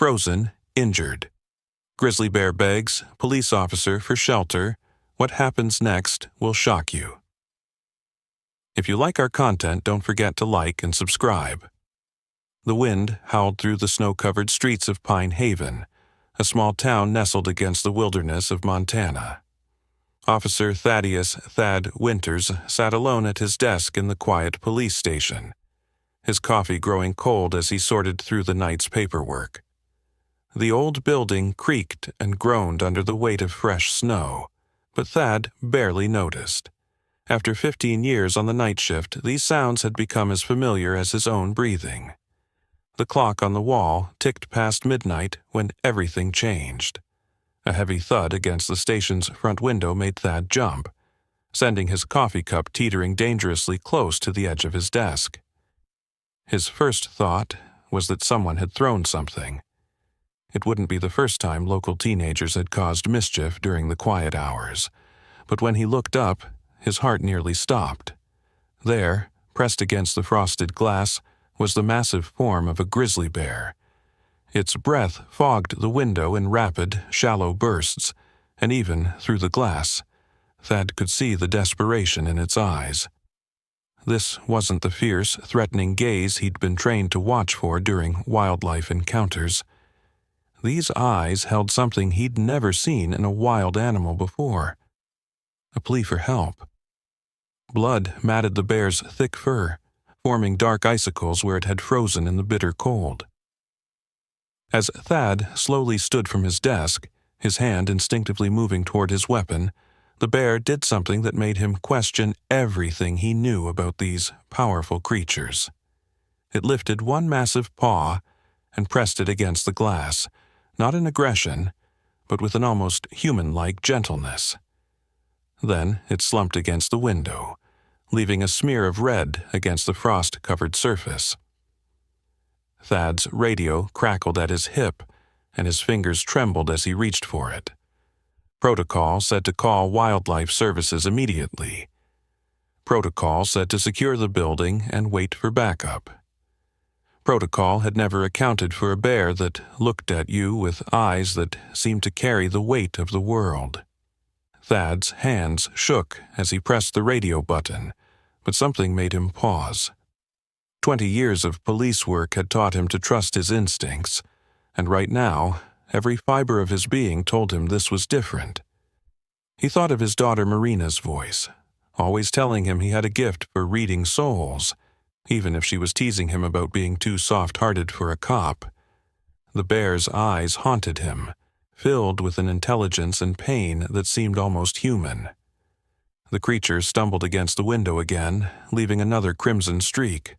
frozen, injured. Grizzly bear begs police officer for shelter. What happens next will shock you. If you like our content, don't forget to like and subscribe. The wind howled through the snow-covered streets of Pine Haven, a small town nestled against the wilderness of Montana. Officer Thaddeus "Thad" Winters sat alone at his desk in the quiet police station, his coffee growing cold as he sorted through the night's paperwork. The old building creaked and groaned under the weight of fresh snow, but Thad barely noticed. After 15 years on the night shift, these sounds had become as familiar as his own breathing. The clock on the wall ticked past midnight when everything changed. A heavy thud against the station's front window made Thad jump, sending his coffee cup teetering dangerously close to the edge of his desk. His first thought was that someone had thrown something. It wouldn't be the first time local teenagers had caused mischief during the quiet hours, but when he looked up, his heart nearly stopped. There, pressed against the frosted glass, was the massive form of a grizzly bear. Its breath fogged the window in rapid, shallow bursts, and even through the glass, Thad could see the desperation in its eyes. This wasn't the fierce, threatening gaze he'd been trained to watch for during wildlife encounters. These eyes held something he'd never seen in a wild animal before. A plea for help. Blood matted the bear's thick fur, forming dark icicles where it had frozen in the bitter cold. As Thad slowly stood from his desk, his hand instinctively moving toward his weapon, the bear did something that made him question everything he knew about these powerful creatures. It lifted one massive paw and pressed it against the glass, not in aggression, but with an almost human-like gentleness. Then it slumped against the window, leaving a smear of red against the frost-covered surface. Thad's radio crackled at his hip, and his fingers trembled as he reached for it. Protocol said to call Wildlife Services immediately. Protocol said to secure the building and wait for backup. Protocol had never accounted for a bear that looked at you with eyes that seemed to carry the weight of the world. Thad's hands shook as he pressed the radio button, but something made him pause. 20 years of police work had taught him to trust his instincts, and right now, every fiber of his being told him this was different. He thought of his daughter Marina's voice, always telling him he had a gift for reading souls, even if she was teasing him about being too soft-hearted for a cop. The bear's eyes haunted him, filled with an intelligence and pain that seemed almost human. The creature stumbled against the window again, leaving another crimson streak.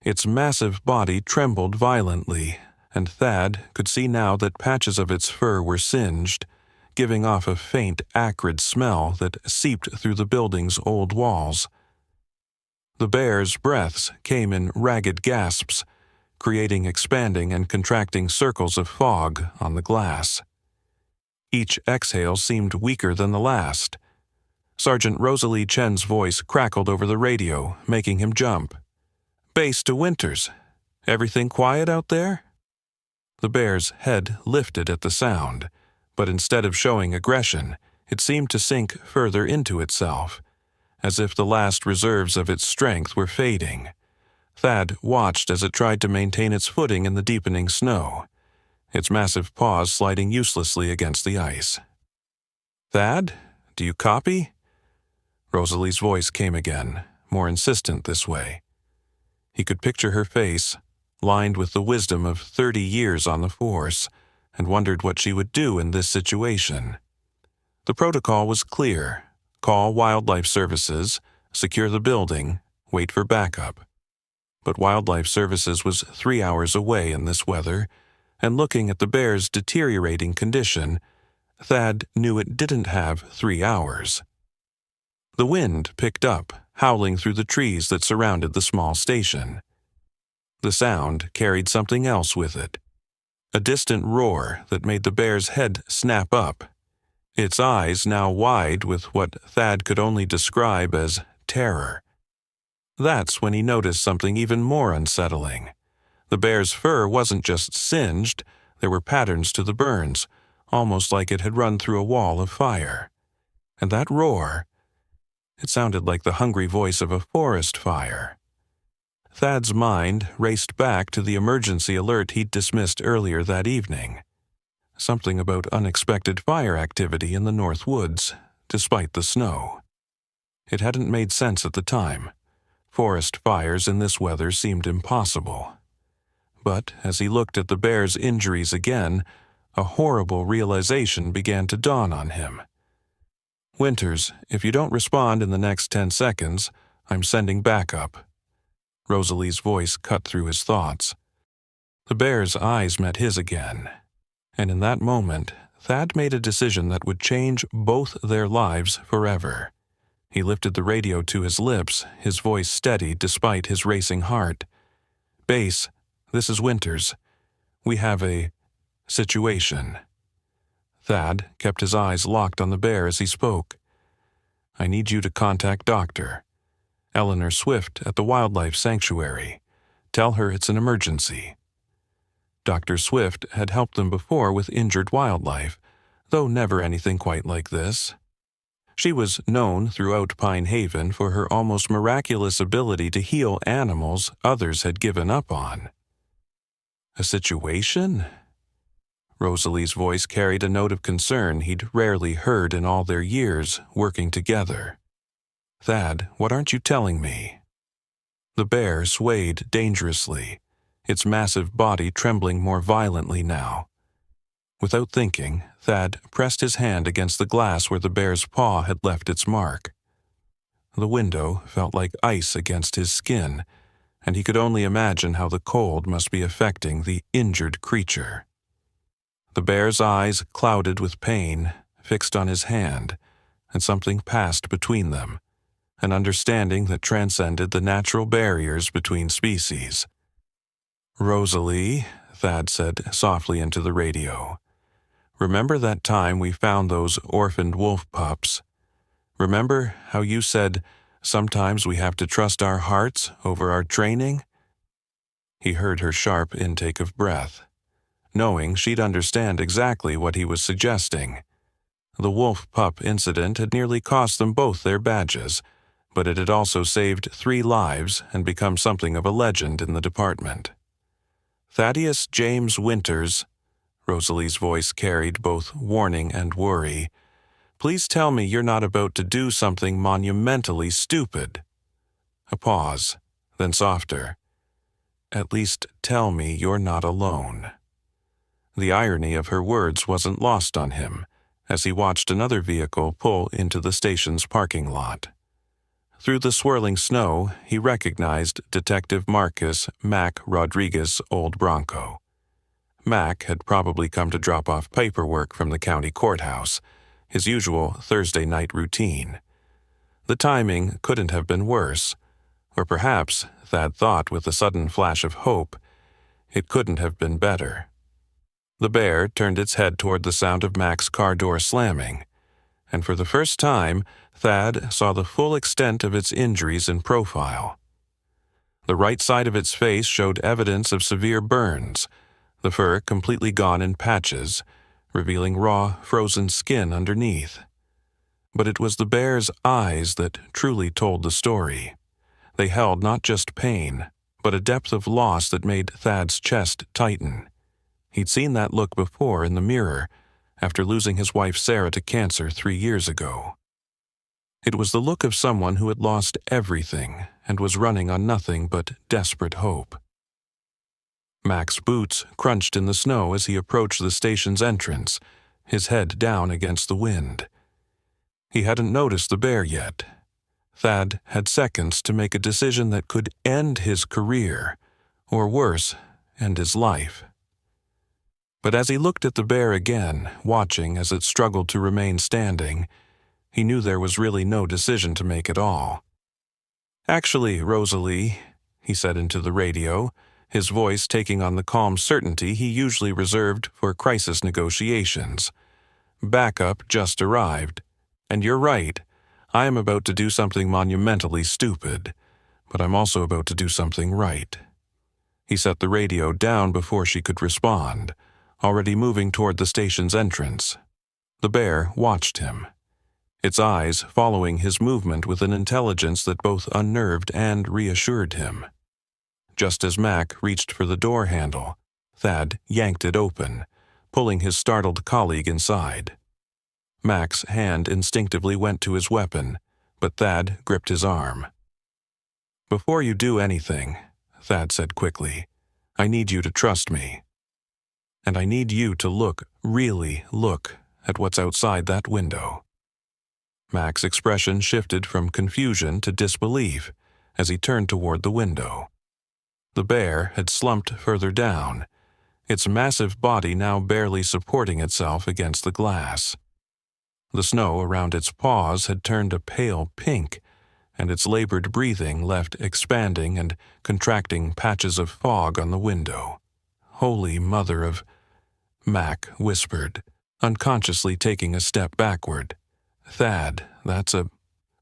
Its massive body trembled violently, and Thad could see now that patches of its fur were singed, giving off a faint, acrid smell that seeped through the building's old walls. The bear's breaths came in ragged gasps, creating expanding and contracting circles of fog on the glass. Each exhale seemed weaker than the last. Sergeant Rosalie Chen's voice crackled over the radio, making him jump. "Base to Winters. Everything quiet out there?" The bear's head lifted at the sound, but instead of showing aggression, it seemed to sink further into itself, as if the last reserves of its strength were fading. Thad watched as it tried to maintain its footing in the deepening snow, its massive paws sliding uselessly against the ice. "Thad, do you copy?" Rosalie's voice came again, more insistent this way. He could picture her face, lined with the wisdom of 30 years on the force, and wondered what she would do in this situation. The protocol was clear. Call Wildlife Services, secure the building, wait for backup. But Wildlife Services was 3 hours away in this weather, and looking at the bear's deteriorating condition, Thad knew it didn't have 3 hours. The wind picked up, howling through the trees that surrounded the small station. The sound carried something else with it, a distant roar that made the bear's head snap up, its eyes now wide with what Thad could only describe as terror. That's when he noticed something even more unsettling. The bear's fur wasn't just singed, there were patterns to the burns, almost like it had run through a wall of fire. And that roar, it sounded like the hungry voice of a forest fire. Thad's mind raced back to the emergency alert he'd dismissed earlier that evening. Something about unexpected fire activity in the North Woods, despite the snow. It hadn't made sense at the time. Forest fires in this weather seemed impossible. But as he looked at the bear's injuries again, a horrible realization began to dawn on him. "Winters, if you don't respond in the next 10 seconds, I'm sending backup." Rosalie's voice cut through his thoughts. The bear's eyes met his again, and in that moment, Thad made a decision that would change both their lives forever. He lifted the radio to his lips, his voice steady despite his racing heart. "Base, this is Winters. We have a situation." Thad kept his eyes locked on the bear as he spoke. "I need you to contact Dr. Eleanor Swift at the Wildlife Sanctuary. Tell her it's an emergency." Dr. Swift had helped them before with injured wildlife, though never anything quite like this. She was known throughout Pine Haven for her almost miraculous ability to heal animals others had given up on. "A situation?" Rosalie's voice carried a note of concern he'd rarely heard in all their years working together. "Thad, what aren't you telling me?" The bear swayed dangerously, its massive body trembling more violently now. Without thinking, Thad pressed his hand against the glass where the bear's paw had left its mark. The window felt like ice against his skin, and he could only imagine how the cold must be affecting the injured creature. The bear's eyes clouded with pain, fixed on his hand, and something passed between them, an understanding that transcended the natural barriers between species. "Rosalie," Thad said softly into the radio, "remember that time we found those orphaned wolf pups? Remember how you said, sometimes we have to trust our hearts over our training?" He heard her sharp intake of breath, knowing she'd understand exactly what he was suggesting. The wolf pup incident had nearly cost them both their badges, but it had also saved 3 lives and become something of a legend in the department. "Thaddeus James Winters," Rosalie's voice carried both warning and worry, "please tell me you're not about to do something monumentally stupid." A pause, then softer. "At least tell me you're not alone." The irony of her words wasn't lost on him as he watched another vehicle pull into the station's parking lot. Through the swirling snow, he recognized Detective Marcus "Mac" Rodriguez's old Bronco. Mac had probably come to drop off paperwork from the county courthouse, his usual Thursday night routine. The timing couldn't have been worse, or perhaps, Thad thought with a sudden flash of hope, it couldn't have been better. The bear turned its head toward the sound of Mac's car door slamming, and for the first time, Thad saw the full extent of its injuries in profile. The right side of its face showed evidence of severe burns, the fur completely gone in patches, revealing raw, frozen skin underneath. But it was the bear's eyes that truly told the story. They held not just pain, but a depth of loss that made Thad's chest tighten. He'd seen that look before in the mirror, after losing his wife Sarah to cancer 3 years ago. It was the look of someone who had lost everything and was running on nothing but desperate hope. Mac's boots crunched in the snow as he approached the station's entrance, his head down against the wind. He hadn't noticed the bear yet. Thad had seconds to make a decision that could end his career, or worse, end his life. But as he looked at the bear again, watching as it struggled to remain standing, he knew there was really no decision to make at all. "Actually, Rosalie," he said into the radio, his voice taking on the calm certainty he usually reserved for crisis negotiations, "backup just arrived. And you're right, I am about to do something monumentally stupid, but I'm also about to do something right." He set the radio down before she could respond, already moving toward the station's entrance. The bear watched him, its eyes following his movement with an intelligence that both unnerved and reassured him. Just as Mac reached for the door handle, Thad yanked it open, pulling his startled colleague inside. Mac's hand instinctively went to his weapon, but Thad gripped his arm. "Before you do anything," Thad said quickly, "I need you to trust me. And I need you to really look at what's outside that window." Mac's expression shifted from confusion to disbelief as he turned toward the window. The bear had slumped further down, its massive body now barely supporting itself against the glass. The snow around its paws had turned a pale pink, and its labored breathing left expanding and contracting patches of fog on the window. "Holy Mother of—" Mac whispered, unconsciously taking a step backward. "Thad,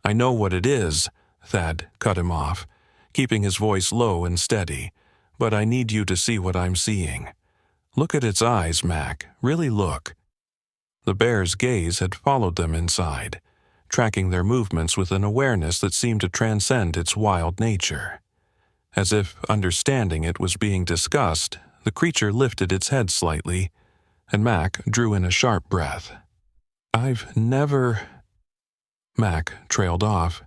I know what it is," Thad cut him off, keeping his voice low and steady, "but I need you to see what I'm seeing. Look at its eyes, Mac. Really look." The bear's gaze had followed them inside, tracking their movements with an awareness that seemed to transcend its wild nature. As if understanding it was being discussed, the creature lifted its head slightly, and Mac drew in a sharp breath. "I've never—" Mac trailed off,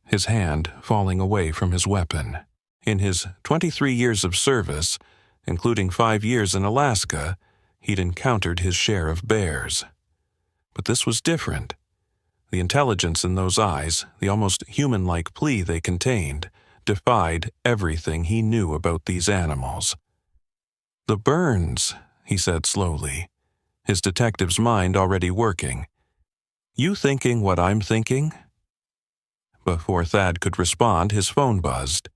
his hand falling away from his weapon. In his 23 years of service, including 5 years in Alaska, he'd encountered his share of bears. But this was different. The intelligence in those eyes, the almost human-like plea they contained, defied everything he knew about these animals. "The burns," he said slowly, his detective's mind already working. "You thinking what I'm thinking?" Before Thad could respond, his phone buzzed.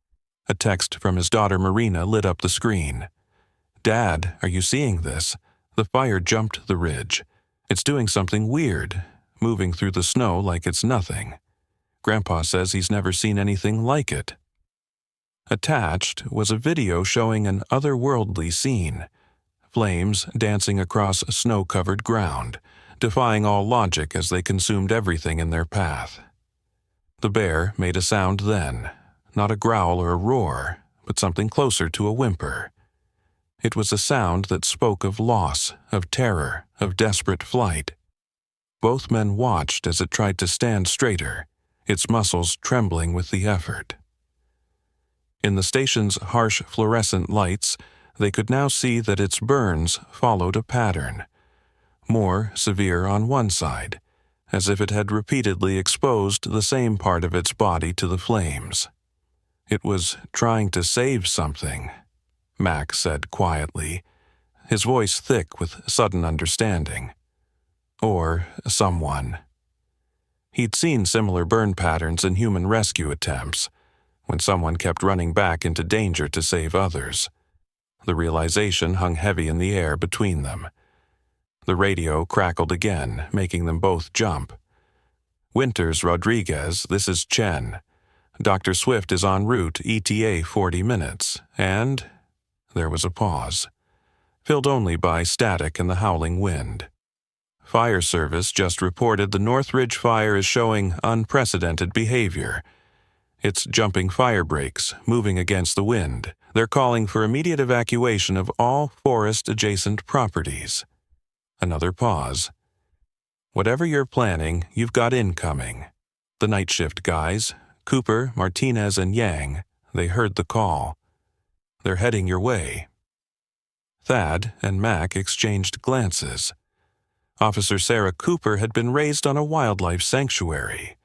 A text from his daughter Marina lit up the screen. "Dad, are you seeing this? The fire jumped the ridge. It's doing something weird, moving through the snow like it's nothing. Grandpa says he's never seen anything like it." Attached was a video showing an otherworldly scene, flames dancing across snow-covered ground, defying all logic as they consumed everything in their path. The bear made a sound then, not a growl or a roar, but something closer to a whimper. It was a sound that spoke of loss, of terror, of desperate flight. Both men watched as it tried to stand straighter, its muscles trembling with the effort. In the station's harsh fluorescent lights, they could now see that its burns followed a pattern, more severe on one side, as if it had repeatedly exposed the same part of its body to the flames. "It was trying to save something," Mac said quietly, his voice thick with sudden understanding. "Or someone." He'd seen similar burn patterns in human rescue attempts, when someone kept running back into danger to save others. The realization hung heavy in the air between them. The radio crackled again, making them both jump. "Winters Rodriguez, this is Chen. Dr. Swift is en route, ETA 40 minutes, and—" There was a pause, filled only by static and the howling wind. "Fire service just reported the Northridge fire is showing unprecedented behavior. It's jumping fire breaks, moving against the wind. They're calling for immediate evacuation of all forest-adjacent properties." Another pause. "Whatever you're planning, you've got incoming." The night shift guys, Cooper, Martinez, and Yang, they heard the call. "They're heading your way." Thad and Mac exchanged glances. Officer Sarah Cooper had been raised on a wildlife sanctuary.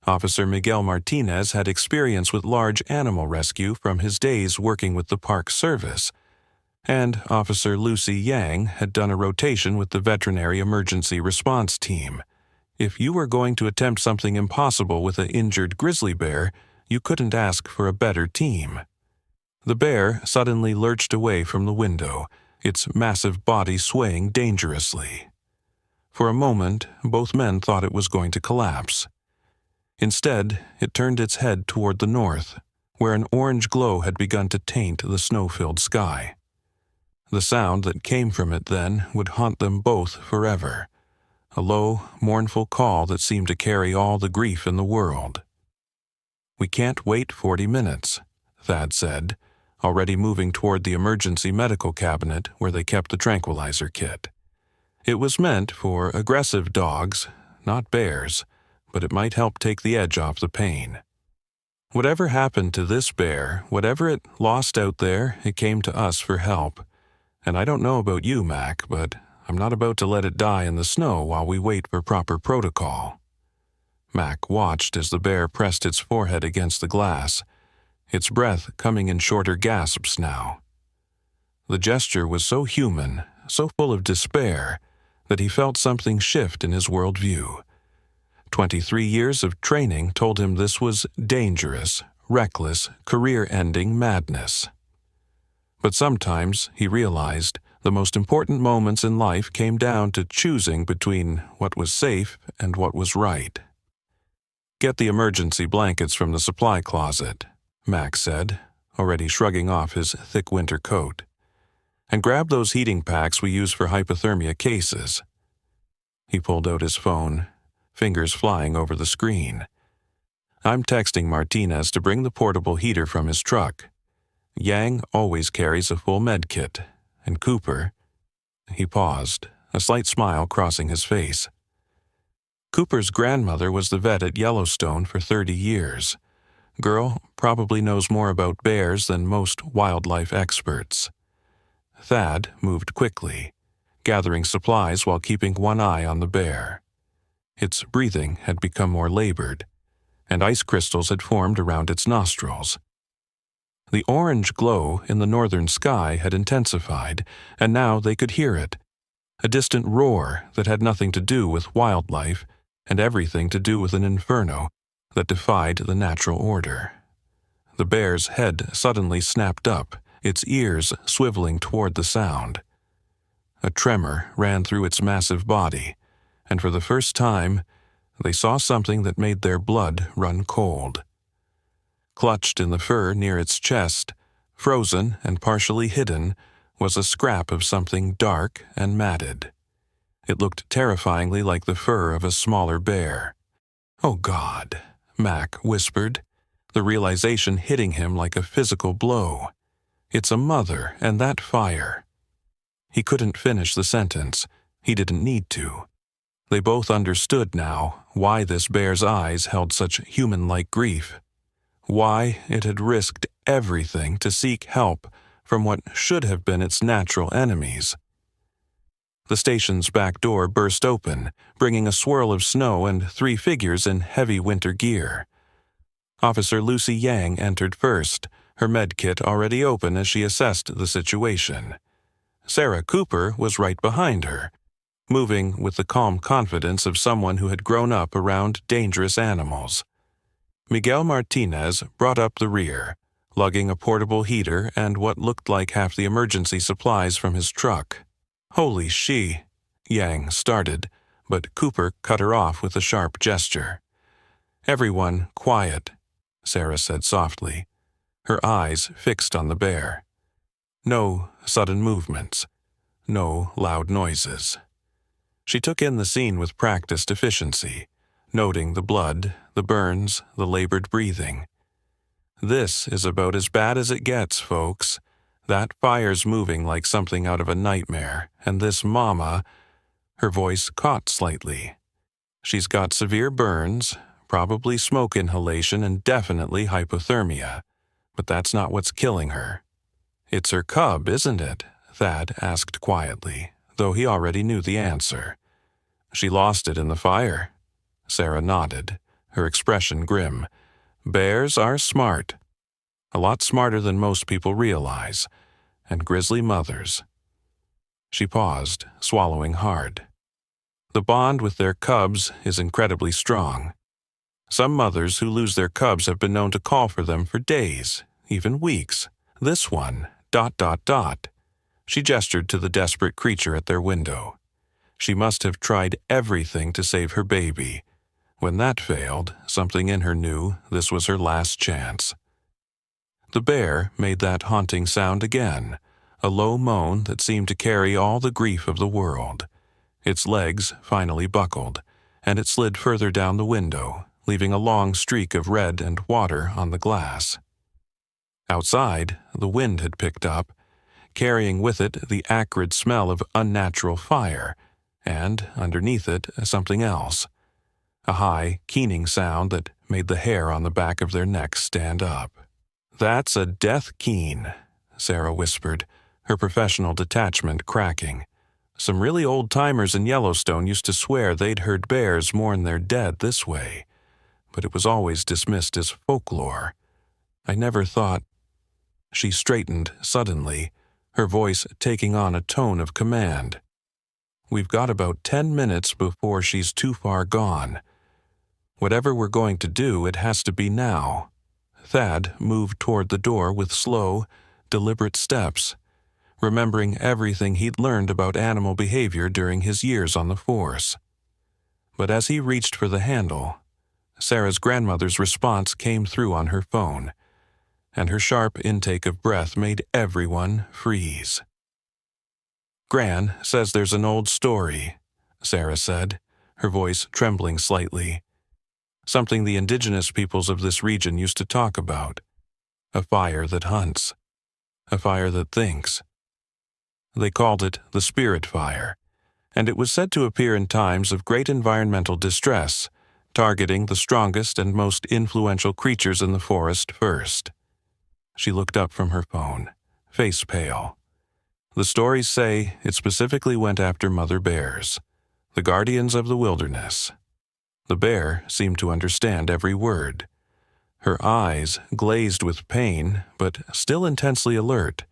Officer Miguel Martinez had experience with large animal rescue from his days working with the Park Service, and Officer Lucy Yang had done a rotation with the Veterinary Emergency Response Team. If you were going to attempt something impossible with an injured grizzly bear, you couldn't ask for a better team. The bear suddenly lurched away from the window, its massive body swaying dangerously. For a moment, both men thought it was going to collapse. Instead, it turned its head toward the north, where an orange glow had begun to taint the snow-filled sky. The sound that came from it then would haunt them both forever, a low, mournful call that seemed to carry all the grief in the world. "We can't wait 40 minutes, Thad said, already moving toward the emergency medical cabinet where they kept the tranquilizer kit. It was meant for aggressive dogs, not bears, but it might help take the edge off the pain. Whatever happened to this bear, whatever it lost out there, it came to us for help. And I don't know about you, Mac, but I'm not about to let it die in the snow while we wait for proper protocol." Mac watched as the bear pressed its forehead against the glass, its breath coming in shorter gasps now. The gesture was so human, so full of despair, that he felt something shift in his worldview. 23 years of training told him this was dangerous, reckless, career-ending madness. But sometimes, he realized, the most important moments in life came down to choosing between what was safe and what was right. "Get the emergency blankets from the supply closet," Mac said, already shrugging off his thick winter coat. "And grab those heating packs we use for hypothermia cases." He pulled out his phone, fingers flying over the screen. "I'm texting Martinez to bring the portable heater from his truck. Yang always carries a full med kit, and Cooper—" He paused, a slight smile crossing his face. "Cooper's grandmother was the vet at Yellowstone for 30 years. Girl probably knows more about bears than most wildlife experts." Thad moved quickly, gathering supplies while keeping one eye on the bear. Its breathing had become more labored, and ice crystals had formed around its nostrils. The orange glow in the northern sky had intensified, and now they could hear it, a distant roar that had nothing to do with wildlife and everything to do with an inferno that defied the natural order. The bear's head suddenly snapped up, its ears swiveling toward the sound. A tremor ran through its massive body, and for the first time, they saw something that made their blood run cold. Clutched in the fur near its chest, frozen and partially hidden, was a scrap of something dark and matted. It looked terrifyingly like the fur of a smaller bear. "Oh God," Mac whispered, the realization hitting him like a physical blow. "It's a mother and that fire." He couldn't finish the sentence. He didn't need to. They both understood now why this bear's eyes held such human-like grief, why it had risked everything to seek help from what should have been its natural enemies. The station's back door burst open, bringing a swirl of snow and 3 figures in heavy winter gear. Officer Lucy Yang entered first, her med kit already open as she assessed the situation. Sarah Cooper was right behind her, moving with the calm confidence of someone who had grown up around dangerous animals. Miguel Martinez brought up the rear, lugging a portable heater and what looked like half the emergency supplies from his truck. "Holy she," Yang started, but Cooper cut her off with a sharp gesture. "Everyone, quiet," Sarah said softly, her eyes fixed on the bear. "No sudden movements. No loud noises." She took in the scene with practiced efficiency, noting the blood, the burns, the labored breathing. "This is about as bad as it gets, folks. That fire's moving like something out of a nightmare, and this mama—" Her voice caught slightly. "She's got severe burns, probably smoke inhalation, and definitely hypothermia. But that's not what's killing her." "It's her cub, isn't it?" Thad asked quietly, though he already knew the answer. "She lost it in the fire." Sarah nodded, her expression grim. "Bears are smart. A lot smarter than most people realize. And grizzly mothers." She paused, swallowing hard. "The bond with their cubs is incredibly strong. Some mothers who lose their cubs have been known to call for them for days, even weeks. This one, ... She gestured to the desperate creature at their window. She must have tried everything to save her baby. When that failed, something in her knew this was her last chance. The bear made that haunting sound again, a low moan that seemed to carry all the grief of the world. Its legs finally buckled, and it slid further down the window, leaving a long streak of red and water on the glass. Outside, the wind had picked up, carrying with it the acrid smell of unnatural fire, and, underneath it, something else. A high, keening sound that made the hair on the back of their necks stand up. "That's a death keen," Sarah whispered, her professional detachment cracking. Some really old-timers in Yellowstone used to swear they'd heard bears mourn their dead this way, but it was always dismissed as folklore. I never thought... She straightened suddenly, her voice taking on a tone of command. "We've got about 10 minutes before she's too far gone. Whatever we're going to do, it has to be now." Thad moved toward the door with slow, deliberate steps, remembering everything he'd learned about animal behavior during his years on the force. But as he reached for the handle, Sarah's grandmother's response came through on her phone, and her sharp intake of breath made everyone freeze. "Gran says there's an old story," Sarah said, her voice trembling slightly. "Something the indigenous peoples of this region used to talk about. A fire that hunts. A fire that thinks. They called it the spirit fire, and it was said to appear in times of great environmental distress, targeting the strongest and most influential creatures in the forest first." She looked up from her phone, face pale. "The stories say it specifically went after mother bears, the guardians of the wilderness." The bear seemed to understand every word. Her eyes, glazed with pain, but still intensely alert,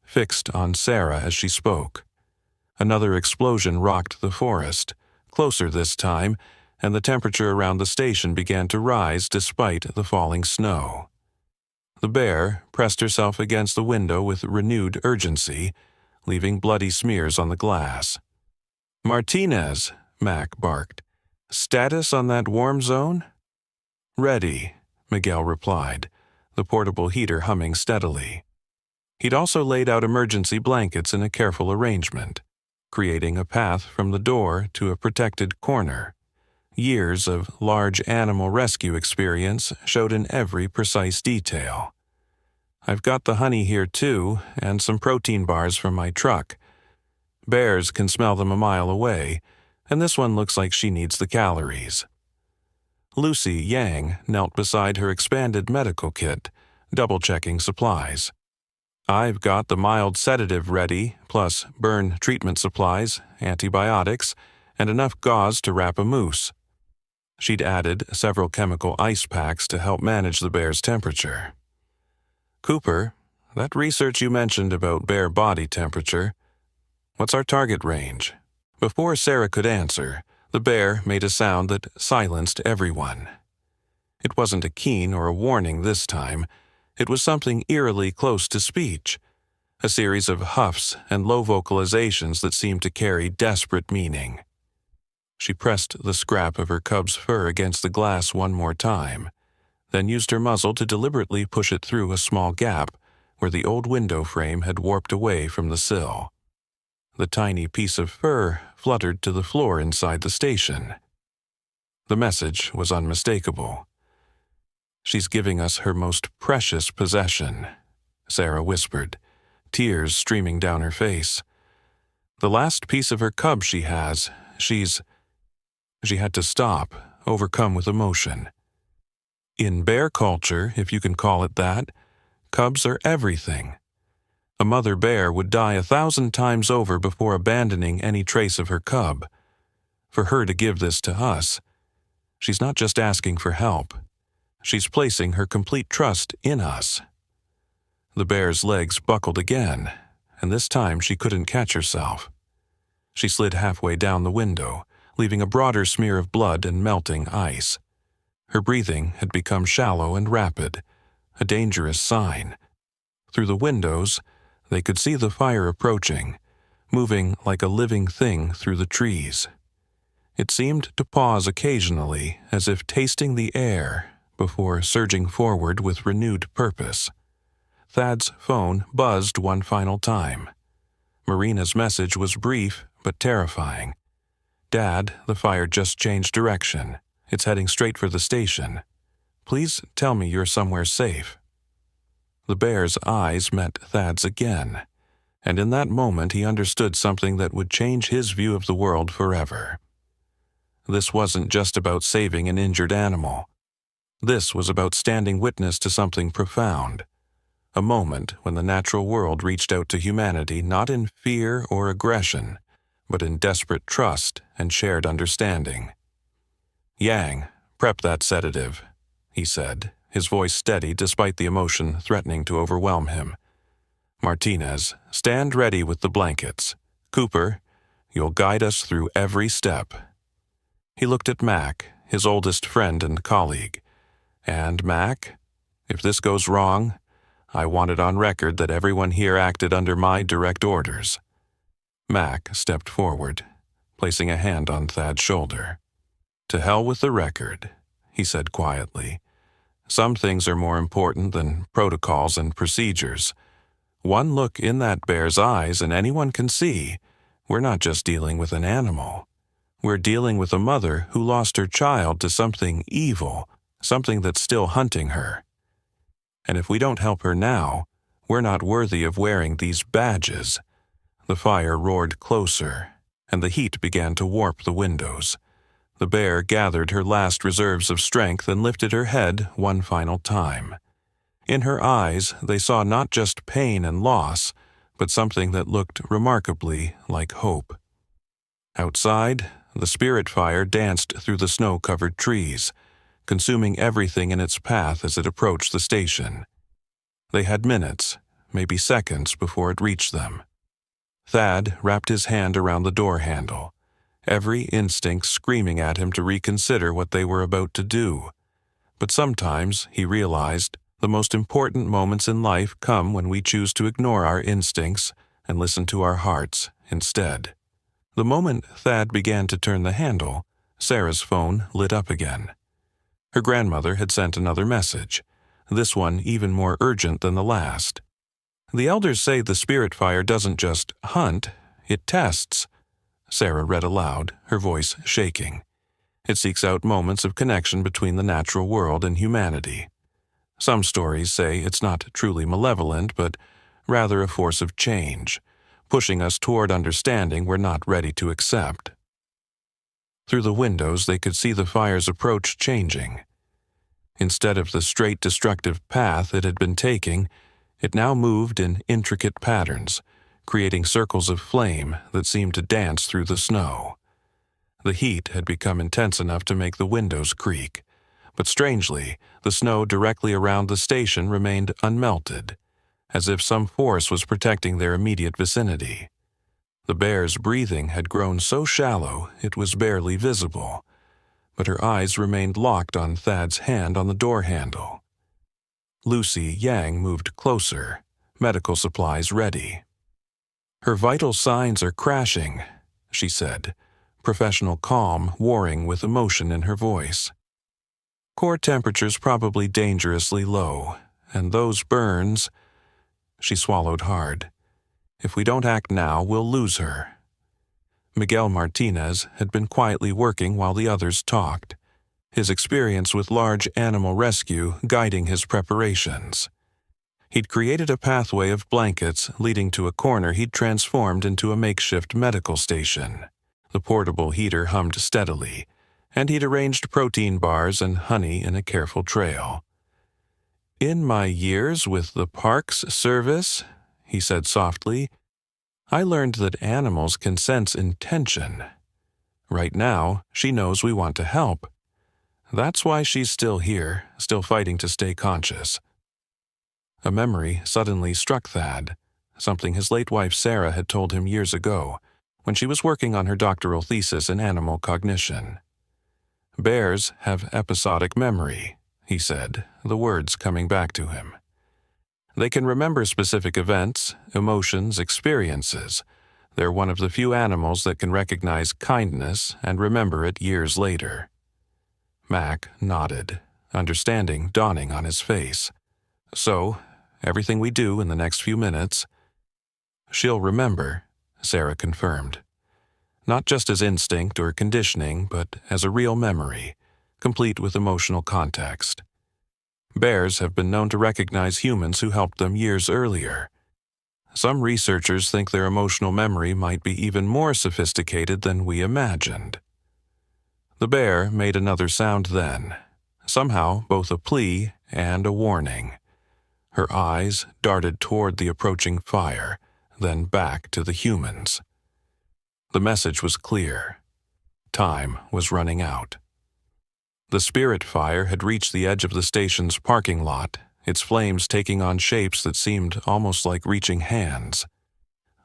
fixed on Sarah as she spoke. Another explosion rocked the forest, closer this time, and the temperature around the station began to rise despite the falling snow. The bear pressed herself against the window with renewed urgency, leaving bloody smears on the glass. "Martinez," Mac barked. "Status on that warm zone?" "Ready," Miguel replied, the portable heater humming steadily. He'd also laid out emergency blankets in a careful arrangement, creating a path from the door to a protected corner. Years of large animal rescue experience showed in every precise detail. "I've got the honey here too, and some protein bars from my truck. Bears can smell them a mile away, and this one looks like she needs the calories." Lucy Yang knelt beside her expanded medical kit, double-checking supplies. "I've got the mild sedative ready, plus burn treatment supplies, antibiotics, and enough gauze to wrap a moose." She'd added several chemical ice packs to help manage the bear's temperature. "Cooper, that research you mentioned about bear body temperature, what's our target range?" Before Sarah could answer, the bear made a sound that silenced everyone. It wasn't a keen or a warning this time. It was something eerily close to speech, a series of huffs and low vocalizations that seemed to carry desperate meaning. She pressed the scrap of her cub's fur against the glass one more time, then used her muzzle to deliberately push it through a small gap where the old window frame had warped away from the sill. The tiny piece of fur fluttered to the floor inside the station. The message was unmistakable. "She's giving us her most precious possession," Sarah whispered, tears streaming down her face. "The last piece of her cub she has, She had to stop, overcome with emotion. In bear culture, if you can call it that, cubs are everything. A mother bear would die 1,000 times over before abandoning any trace of her cub. For her to give this to us, she's not just asking for help. She's placing her complete trust in us." The bear's legs buckled again, and this time she couldn't catch herself. She slid halfway down the window, leaving a broader smear of blood and melting ice. Her breathing had become shallow and rapid, a dangerous sign. Through the windows, they could see the fire approaching, moving like a living thing through the trees. It seemed to pause occasionally, as if tasting the air, before surging forward with renewed purpose. Thad's phone buzzed one final time. Marina's message was brief but terrifying. "Dad, the fire just changed direction. It's heading straight for the station. Please tell me you're somewhere safe." The bear's eyes met Thad's again, and in that moment he understood something that would change his view of the world forever. This wasn't just about saving an injured animal. This was about standing witness to something profound. A moment when the natural world reached out to humanity not in fear or aggression, but in desperate trust and shared understanding. "Yang, prep that sedative," he said, his voice steady despite the emotion threatening to overwhelm him. "Martinez, stand ready with the blankets. Cooper, you'll guide us through every step." He looked at Mac, his oldest friend and colleague. "And Mac, if this goes wrong, I want it on record that everyone here acted under my direct orders." Mac stepped forward, placing a hand on Thad's shoulder. "To hell with the record," he said quietly. "Some things are more important than protocols and procedures. One look in that bear's eyes and anyone can see we're not just dealing with an animal. We're dealing with a mother who lost her child to something evil, something that's still hunting her. And if we don't help her now, we're not worthy of wearing these badges." The fire roared closer, and the heat began to warp the windows. The bear gathered her last reserves of strength and lifted her head one final time. In her eyes, they saw not just pain and loss, but something that looked remarkably like hope. Outside, the spirit fire danced through the snow-covered trees, consuming everything in its path as it approached the station. They had minutes, maybe seconds, before it reached them. Thad wrapped his hand around the door handle, every instinct screaming at him to reconsider what they were about to do. But sometimes, he realized, the most important moments in life come when we choose to ignore our instincts and listen to our hearts instead. The moment Thad began to turn the handle, Sarah's phone lit up again. Her grandmother had sent another message, this one even more urgent than the last. "The elders say the spirit fire doesn't just hunt, it tests," Sarah read aloud, her voice shaking. "It seeks out moments of connection between the natural world and humanity. Some stories say it's not truly malevolent, but rather a force of change, pushing us toward understanding we're not ready to accept." Through the windows they could see the fire's approach changing. Instead of the straight destructive path it had been taking, it now moved in intricate patterns, creating circles of flame that seemed to dance through the snow. The heat had become intense enough to make the windows creak, but strangely, the snow directly around the station remained unmelted, as if some force was protecting their immediate vicinity. The bear's breathing had grown so shallow it was barely visible, but her eyes remained locked on Thad's hand on the door handle. Lucy Yang moved closer, medical supplies ready. "Her vital signs are crashing," she said, professional calm warring with emotion in her voice. "Core temperature's probably dangerously low, and those burns—" She swallowed hard. "If we don't act now, we'll lose her." Miguel Martinez had been quietly working while the others talked, his experience with large animal rescue guiding his preparations. He'd created a pathway of blankets leading to a corner he'd transformed into a makeshift medical station. The portable heater hummed steadily, and he'd arranged protein bars and honey in a careful trail. "In my years with the Parks Service," he said softly, "I learned that animals can sense intention. Right now, she knows we want to help. That's why she's still here, still fighting to stay conscious." A memory suddenly struck Thad, something his late wife Sarah had told him years ago, when she was working on her doctoral thesis in animal cognition. "Bears have episodic memory," he said, the words coming back to him. "They can remember specific events, emotions, experiences. They're one of the few animals that can recognize kindness and remember it years later." Mac nodded, understanding dawning on his face. "So, everything we do in the next few minutes." "She'll remember," Sarah confirmed. "Not just as instinct or conditioning, but as a real memory, complete with emotional context. Bears have been known to recognize humans who helped them years earlier. Some researchers think their emotional memory might be even more sophisticated than we imagined." The bear made another sound then, somehow both a plea and a warning. Her eyes darted toward the approaching fire, then back to the humans. The message was clear. Time was running out. The spirit fire had reached the edge of the station's parking lot, its flames taking on shapes that seemed almost like reaching hands.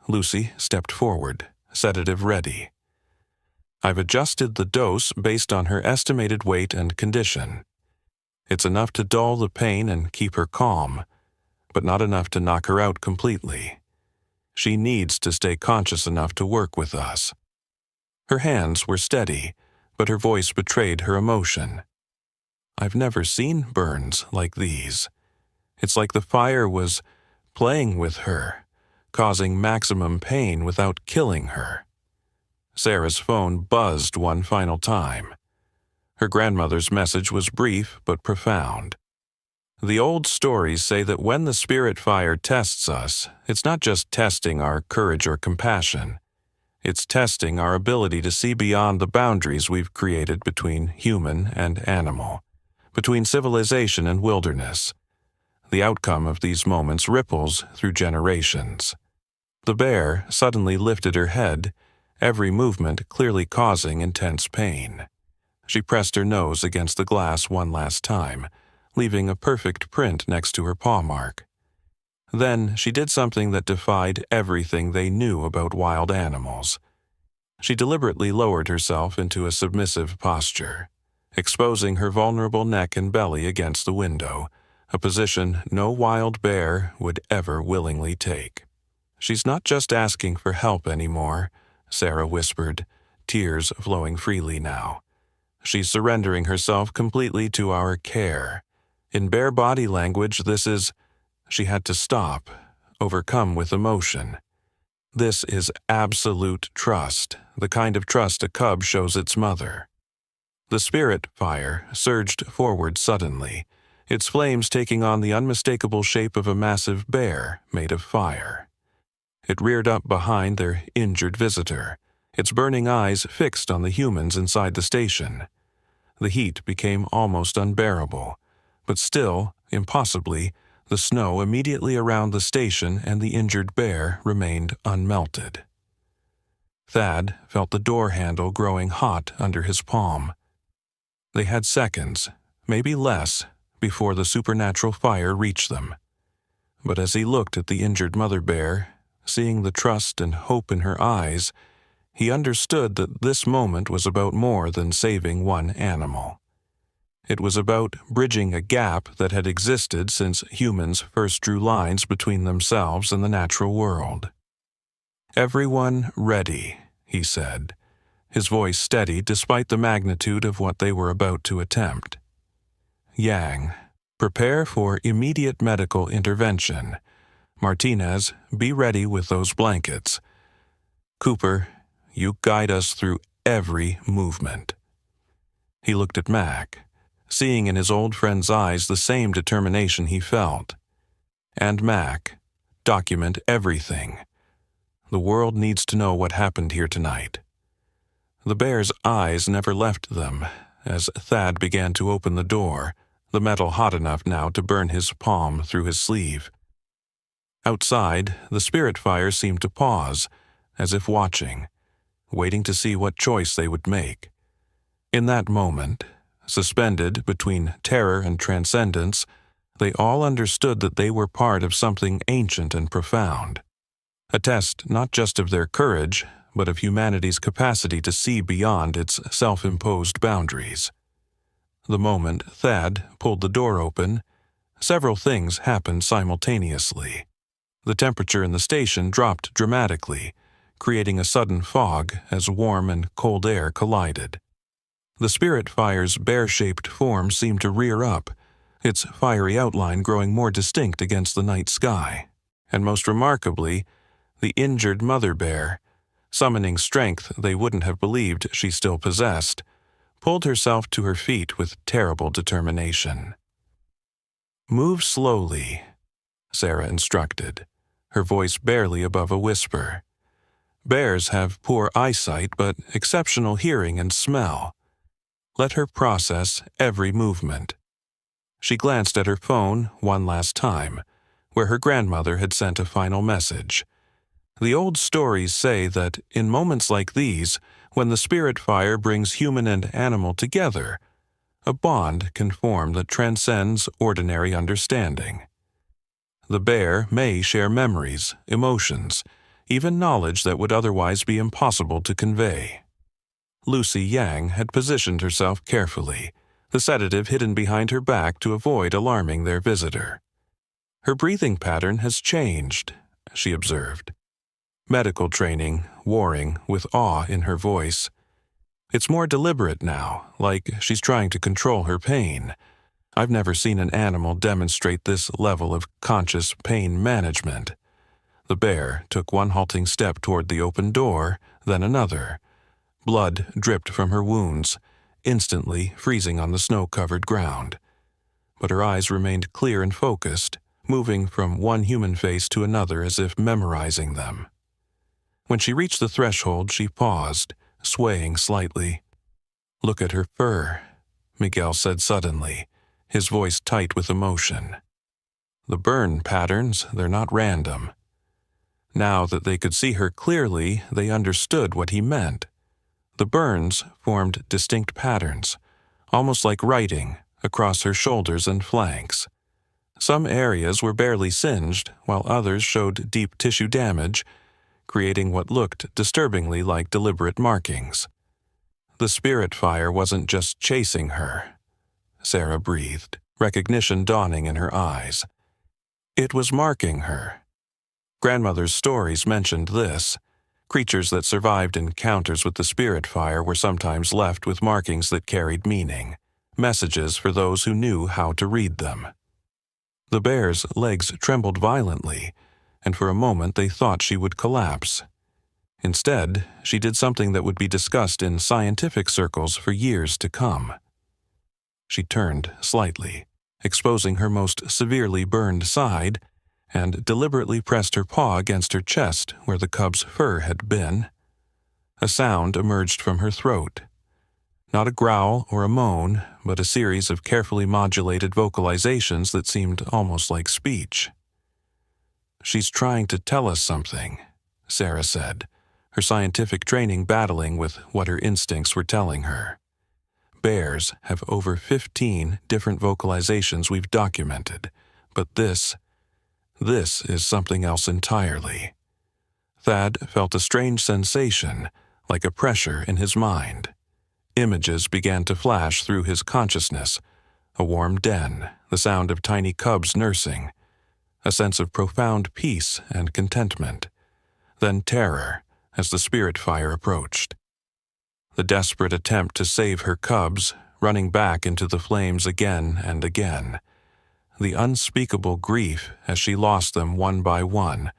Lucy stepped forward, sedative ready. "I've adjusted the dose based on her estimated weight and condition. It's enough to dull the pain and keep her calm, but not enough to knock her out completely. She needs to stay conscious enough to work with us." Her hands were steady, but her voice betrayed her emotion. "I've never seen burns like these. It's like the fire was playing with her, causing maximum pain without killing her." Sarah's phone buzzed one final time. Her grandmother's message was brief but profound. "The old stories say that when the spirit fire tests us, it's not just testing our courage or compassion. It's testing our ability to see beyond the boundaries we've created between human and animal, between civilization and wilderness. The outcome of these moments ripples through generations." The bear suddenly lifted her head, every movement clearly causing intense pain. She pressed her nose against the glass one last time, leaving a perfect print next to her paw mark. Then she did something that defied everything they knew about wild animals. She deliberately lowered herself into a submissive posture, exposing her vulnerable neck and belly against the window, a position no wild bear would ever willingly take. "She's not just asking for help anymore," Sarah whispered, tears flowing freely now. "She's surrendering herself completely to our care. In bear body language, this is—" She had to stop, overcome with emotion. "This is absolute trust, the kind of trust a cub shows its mother." The spirit fire surged forward suddenly, its flames taking on the unmistakable shape of a massive bear made of fire. It reared up behind their injured visitor, its burning eyes fixed on the humans inside the station. The heat became almost unbearable, but still, impossibly, the snow immediately around the station and the injured bear remained unmelted. Thad felt the door handle growing hot under his palm. They had seconds, maybe less, before the supernatural fire reached them. But as he looked at the injured mother bear, seeing the trust and hope in her eyes, he understood that this moment was about more than saving one animal. It was about bridging a gap that had existed since humans first drew lines between themselves and the natural world. "Everyone ready," he said, his voice steady despite the magnitude of what they were about to attempt. "Yang, prepare for immediate medical intervention. Martinez, be ready with those blankets. Cooper, you guide us through every movement." He looked at Mac, seeing in his old friend's eyes the same determination he felt. "And Mac, document everything. The world needs to know what happened here tonight." The bear's eyes never left them as Thad began to open the door, the metal hot enough now to burn his palm through his sleeve. Outside, the spirit fire seemed to pause, as if watching, waiting to see what choice they would make. In that moment, suspended between terror and transcendence, they all understood that they were part of something ancient and profound. A test not just of their courage, but of humanity's capacity to see beyond its self-imposed boundaries. The moment Thad pulled the door open, several things happened simultaneously. The temperature in the station dropped dramatically, creating a sudden fog as warm and cold air collided. The spirit fire's bear-shaped form seemed to rear up, its fiery outline growing more distinct against the night sky. And most remarkably, the injured mother bear, summoning strength they wouldn't have believed she still possessed, pulled herself to her feet with terrible determination. "Move slowly," Sarah instructed, her voice barely above a whisper. Bears have poor eyesight but exceptional hearing and smell. Let her process every movement. She glanced at her phone one last time, where her grandmother had sent a final message. The old stories say that in moments like these, when the spirit fire brings human and animal together, a bond can form that transcends ordinary understanding. The bear may share memories, emotions, even knowledge that would otherwise be impossible to convey. Lucy Yang had positioned herself carefully, the sedative hidden behind her back to avoid alarming their visitor. Her breathing pattern has changed, she observed. Medical training warring with awe in her voice. It's more deliberate now, like she's trying to control her pain. I've never seen an animal demonstrate this level of conscious pain management. The bear took one halting step toward the open door, then another. Blood dripped from her wounds, instantly freezing on the snow-covered ground. But her eyes remained clear and focused, moving from one human face to another as if memorizing them. When she reached the threshold, she paused, swaying slightly. "Look at her fur," Miguel said suddenly, his voice tight with emotion. "The burn patterns, they're not random." Now that they could see her clearly, they understood what he meant. The burns formed distinct patterns, almost like writing, across her shoulders and flanks. Some areas were barely singed, while others showed deep tissue damage, creating what looked disturbingly like deliberate markings. The spirit fire wasn't just chasing her, Sarah breathed, recognition dawning in her eyes. It was marking her. Grandmother's stories mentioned this. Creatures that survived encounters with the spirit fire were sometimes left with markings that carried meaning, messages for those who knew how to read them. The bear's legs trembled violently, and for a moment they thought she would collapse. Instead, she did something that would be discussed in scientific circles for years to come. She turned slightly, exposing her most severely burned side, and deliberately pressed her paw against her chest where the cub's fur had been. A sound emerged from her throat. Not a growl or a moan, but a series of carefully modulated vocalizations that seemed almost like speech. "She's trying to tell us something," Sarah said, her scientific training battling with what her instincts were telling her. Bears have over 15 different vocalizations we've documented, but this is something else entirely. Thad felt a strange sensation, like a pressure in his mind. Images began to flash through his consciousness. A warm den, the sound of tiny cubs nursing, a sense of profound peace and contentment. Then terror, as the spirit fire approached. The desperate attempt to save her cubs, running back into the flames again and again. The unspeakable grief as she lost them one by one,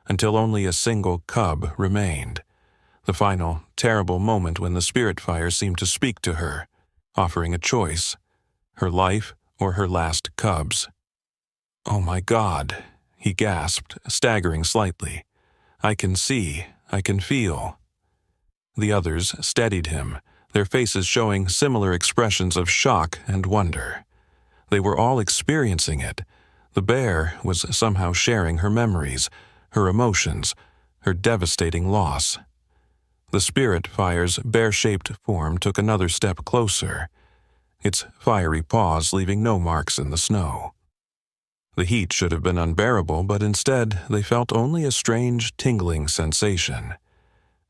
until only a single cub remained. The final, terrible moment when the spirit fire seemed to speak to her, offering a choice, her life or her last cubs. "Oh my God," he gasped, staggering slightly. "I can see, I can feel." The others steadied him, their faces showing similar expressions of shock and wonder. They were all experiencing it. The bear was somehow sharing her memories, her emotions, her devastating loss. The spirit fire's bear-shaped form took another step closer, its fiery paws leaving no marks in the snow. The heat should have been unbearable, but instead they felt only a strange tingling sensation,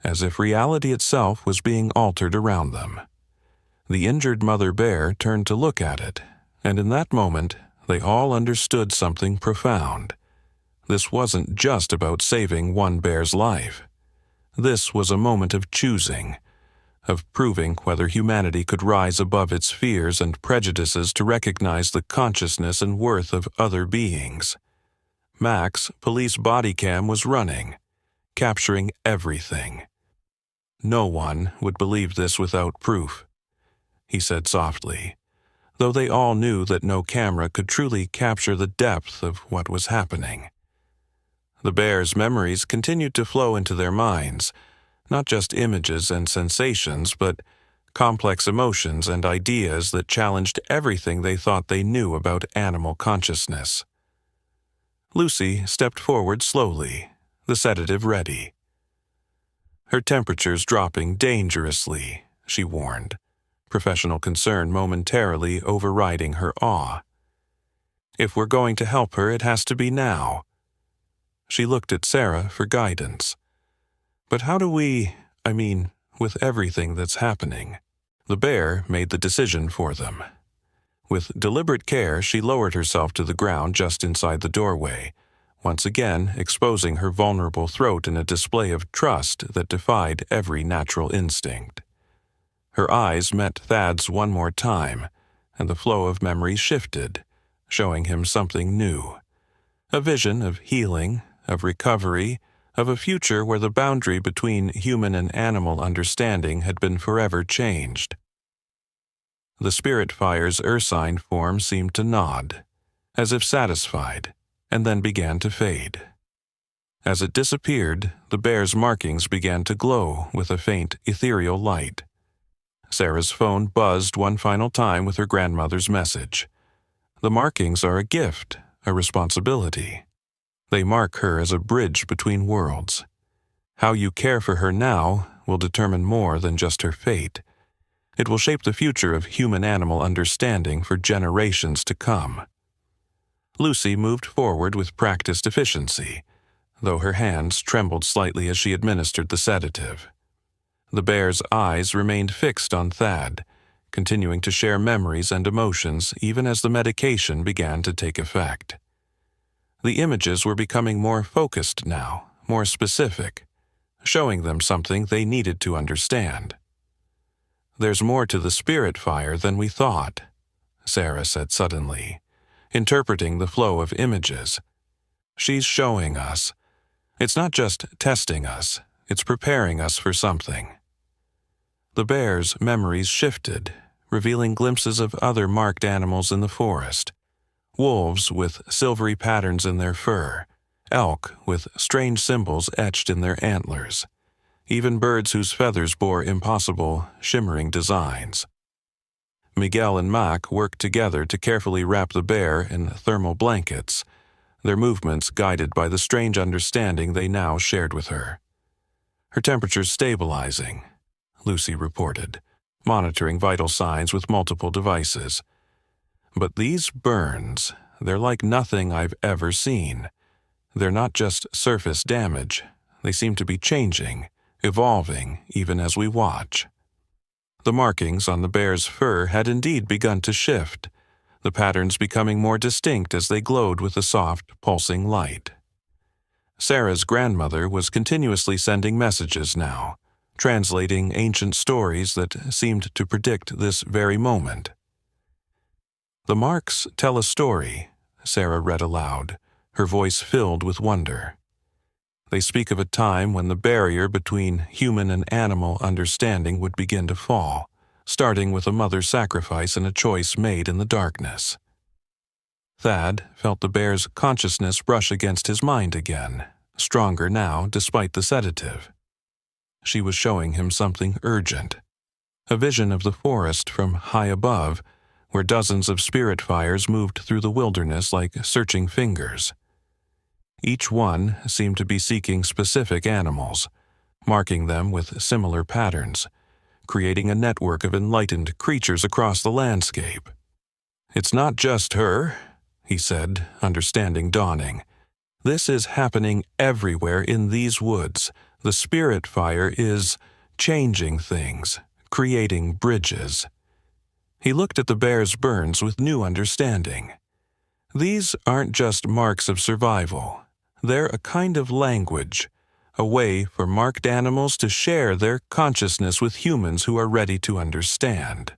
as if reality itself was being altered around them. The injured mother bear turned to look at it, and in that moment they all understood something profound. This wasn't just about saving one bear's life. This was a moment of choosing, of proving whether humanity could rise above its fears and prejudices to recognize the consciousness and worth of other beings. Mac's police body cam was running, capturing everything. No one would believe this without proof, he said softly, though they all knew that no camera could truly capture the depth of what was happening. The bears' memories continued to flow into their minds, not just images and sensations, but complex emotions and ideas that challenged everything they thought they knew about animal consciousness. Lucy stepped forward slowly, the sedative ready. Her temperature's dropping dangerously, she warned, professional concern momentarily overriding her awe. If we're going to help her, it has to be now. She looked at Sarah for guidance. But how do we, with everything that's happening? The bear made the decision for them. With deliberate care, she lowered herself to the ground just inside the doorway, once again exposing her vulnerable throat in a display of trust that defied every natural instinct. Her eyes met Thad's one more time, and the flow of memories shifted, showing him something new. A vision of healing, of recovery, of a future where the boundary between human and animal understanding had been forever changed. The spirit fire's ursine form seemed to nod, as if satisfied, and then began to fade. As it disappeared, the bear's markings began to glow with a faint, ethereal light. Sarah's phone buzzed one final time with her grandmother's message. The markings are a gift, a responsibility. They mark her as a bridge between worlds. How you care for her now will determine more than just her fate. It will shape the future of human-animal understanding for generations to come. Lucy moved forward with practiced efficiency, though her hands trembled slightly as she administered the sedative. The bear's eyes remained fixed on Thad, continuing to share memories and emotions even as the medication began to take effect. The images were becoming more focused now, more specific, showing them something they needed to understand. "There's more to the spirit fire than we thought," Sarah said suddenly, interpreting the flow of images. "She's showing us. It's not just testing us, it's preparing us for something." The bear's memories shifted, revealing glimpses of other marked animals in the forest. Wolves with silvery patterns in their fur, elk with strange symbols etched in their antlers, even birds whose feathers bore impossible, shimmering designs. Miguel and Mac worked together to carefully wrap the bear in thermal blankets, their movements guided by the strange understanding they now shared with her. "Her temperature's stabilizing," Lucy reported, monitoring vital signs with multiple devices. "But these burns, they're like nothing I've ever seen. They're not just surface damage. They seem to be changing, evolving, even as we watch." The markings on the bear's fur had indeed begun to shift, the patterns becoming more distinct as they glowed with the soft, pulsing light. Sarah's grandmother was continuously sending messages now, translating ancient stories that seemed to predict this very moment. "The marks tell a story," Sarah read aloud, her voice filled with wonder. "They speak of a time when the barrier between human and animal understanding would begin to fall, starting with a mother's sacrifice and a choice made in the darkness." Thad felt the bear's consciousness brush against his mind again, stronger now despite the sedative. She was showing him something urgent, a vision of the forest from high above, where dozens of spirit fires moved through the wilderness like searching fingers. Each one seemed to be seeking specific animals, marking them with similar patterns, creating a network of enlightened creatures across the landscape. "It's not just her," he said, understanding dawning. "This is happening everywhere in these woods. The spirit fire is changing things, creating bridges." He looked at the bear's burns with new understanding. These aren't just marks of survival. They're a kind of language, a way for marked animals to share their consciousness with humans who are ready to understand.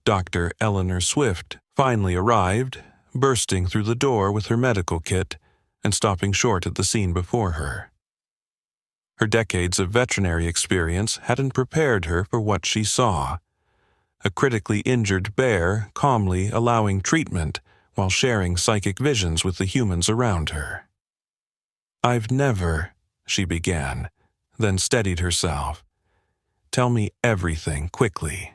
Dr. Eleanor Swift finally arrived, bursting through the door with her medical kit and stopping short at the scene before her. Her decades of veterinary experience hadn't prepared her for what she saw: a critically injured bear calmly allowing treatment while sharing psychic visions with the humans around her. "I've never," she began, then steadied herself. "Tell me everything quickly."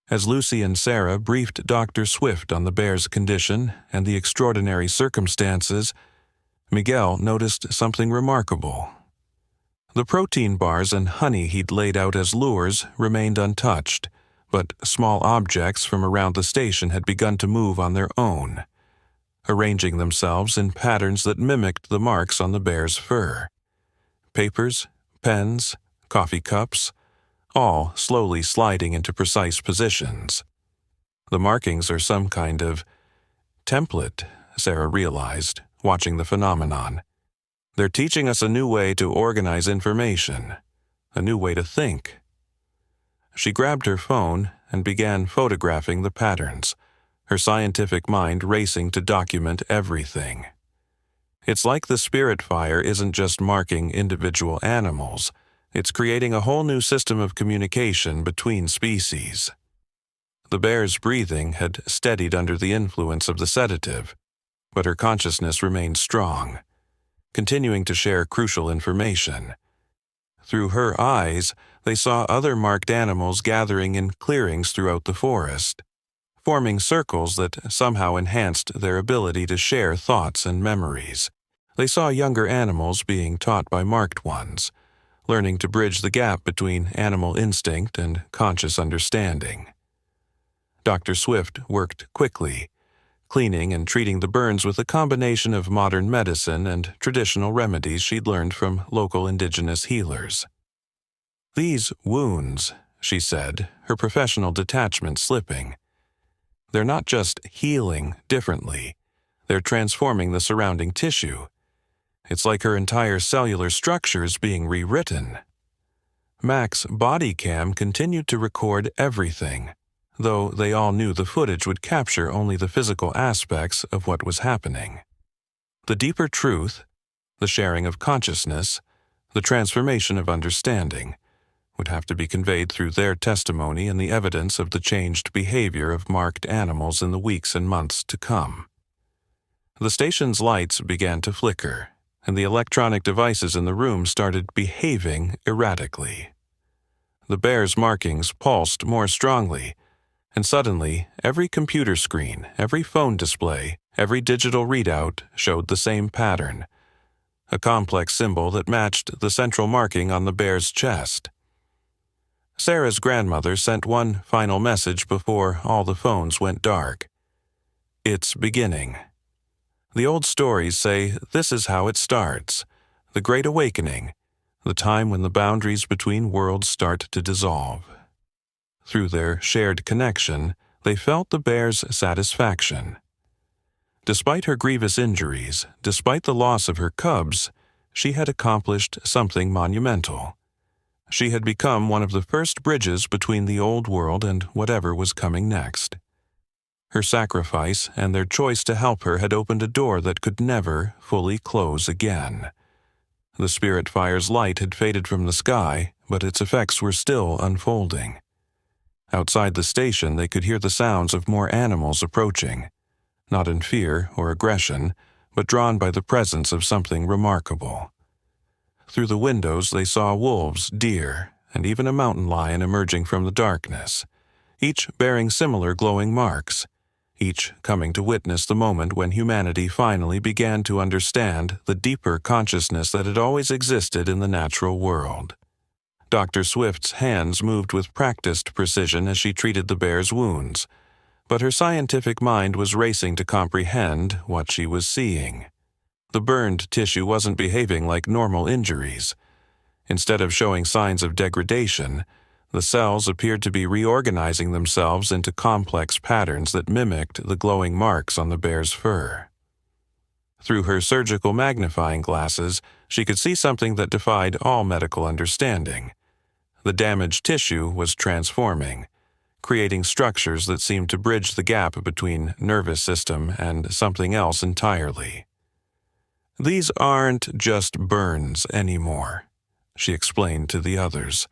As Lucy and Sarah briefed Dr. Swift on the bear's condition and the extraordinary circumstances, Miguel noticed something remarkable. The protein bars and honey he'd laid out as lures remained untouched, but small objects from around the station had begun to move on their own, arranging themselves in patterns that mimicked the marks on the bear's fur. Papers, pens, coffee cups, all slowly sliding into precise positions. The markings are some kind of template, Sarah realized, watching the phenomenon. They're teaching us a new way to organize information, a new way to think. She grabbed her phone and began photographing the patterns, her scientific mind racing to document everything. It's like the spirit fire isn't just marking individual animals, it's creating a whole new system of communication between species. The bear's breathing had steadied under the influence of the sedative, but her consciousness remained strong, continuing to share crucial information. Through her eyes, they saw other marked animals gathering in clearings throughout the forest, forming circles that somehow enhanced their ability to share thoughts and memories. They saw younger animals being taught by marked ones, learning to bridge the gap between animal instinct and conscious understanding. Dr. Swift worked quickly, cleaning and treating the burns with a combination of modern medicine and traditional remedies she'd learned from local indigenous healers. "These wounds," she said, her professional detachment slipping, "they're not just healing differently, they're transforming the surrounding tissue. It's like her entire cellular structure is being rewritten." Mac's body cam continued to record everything, though they all knew the footage would capture only the physical aspects of what was happening. The deeper truth, the sharing of consciousness, the transformation of understanding, would have to be conveyed through their testimony and the evidence of the changed behavior of marked animals in the weeks and months to come. The station's lights began to flicker, and the electronic devices in the room started behaving erratically. The bear's markings pulsed more strongly, and suddenly every computer screen, every phone display, every digital readout showed the same pattern, a complex symbol that matched the central marking on the bear's chest. Sarah's grandmother sent one final message before all the phones went dark. "It's beginning." The old stories say this is how it starts: the Great Awakening, the time when the boundaries between worlds start to dissolve. Through their shared connection, they felt the bear's satisfaction. Despite her grievous injuries, despite the loss of her cubs, she had accomplished something monumental. She had become one of the first bridges between the old world and whatever was coming next. Her sacrifice and their choice to help her had opened a door that could never fully close again. The spirit fire's light had faded from the sky, but its effects were still unfolding. Outside the station, they could hear the sounds of more animals approaching, not in fear or aggression, but drawn by the presence of something remarkable. Through the windows, they saw wolves, deer, and even a mountain lion emerging from the darkness, each bearing similar glowing marks, each coming to witness the moment when humanity finally began to understand the deeper consciousness that had always existed in the natural world. Dr. Swift's hands moved with practiced precision as she treated the bear's wounds, but her scientific mind was racing to comprehend what she was seeing. The burned tissue wasn't behaving like normal injuries. Instead of showing signs of degradation, the cells appeared to be reorganizing themselves into complex patterns that mimicked the glowing marks on the bear's fur. Through her surgical magnifying glasses, She could see something that defied all medical understanding. The damaged tissue was transforming, creating structures that seemed to bridge the gap between nervous system and something else entirely. "These aren't just burns anymore," she explained to the others,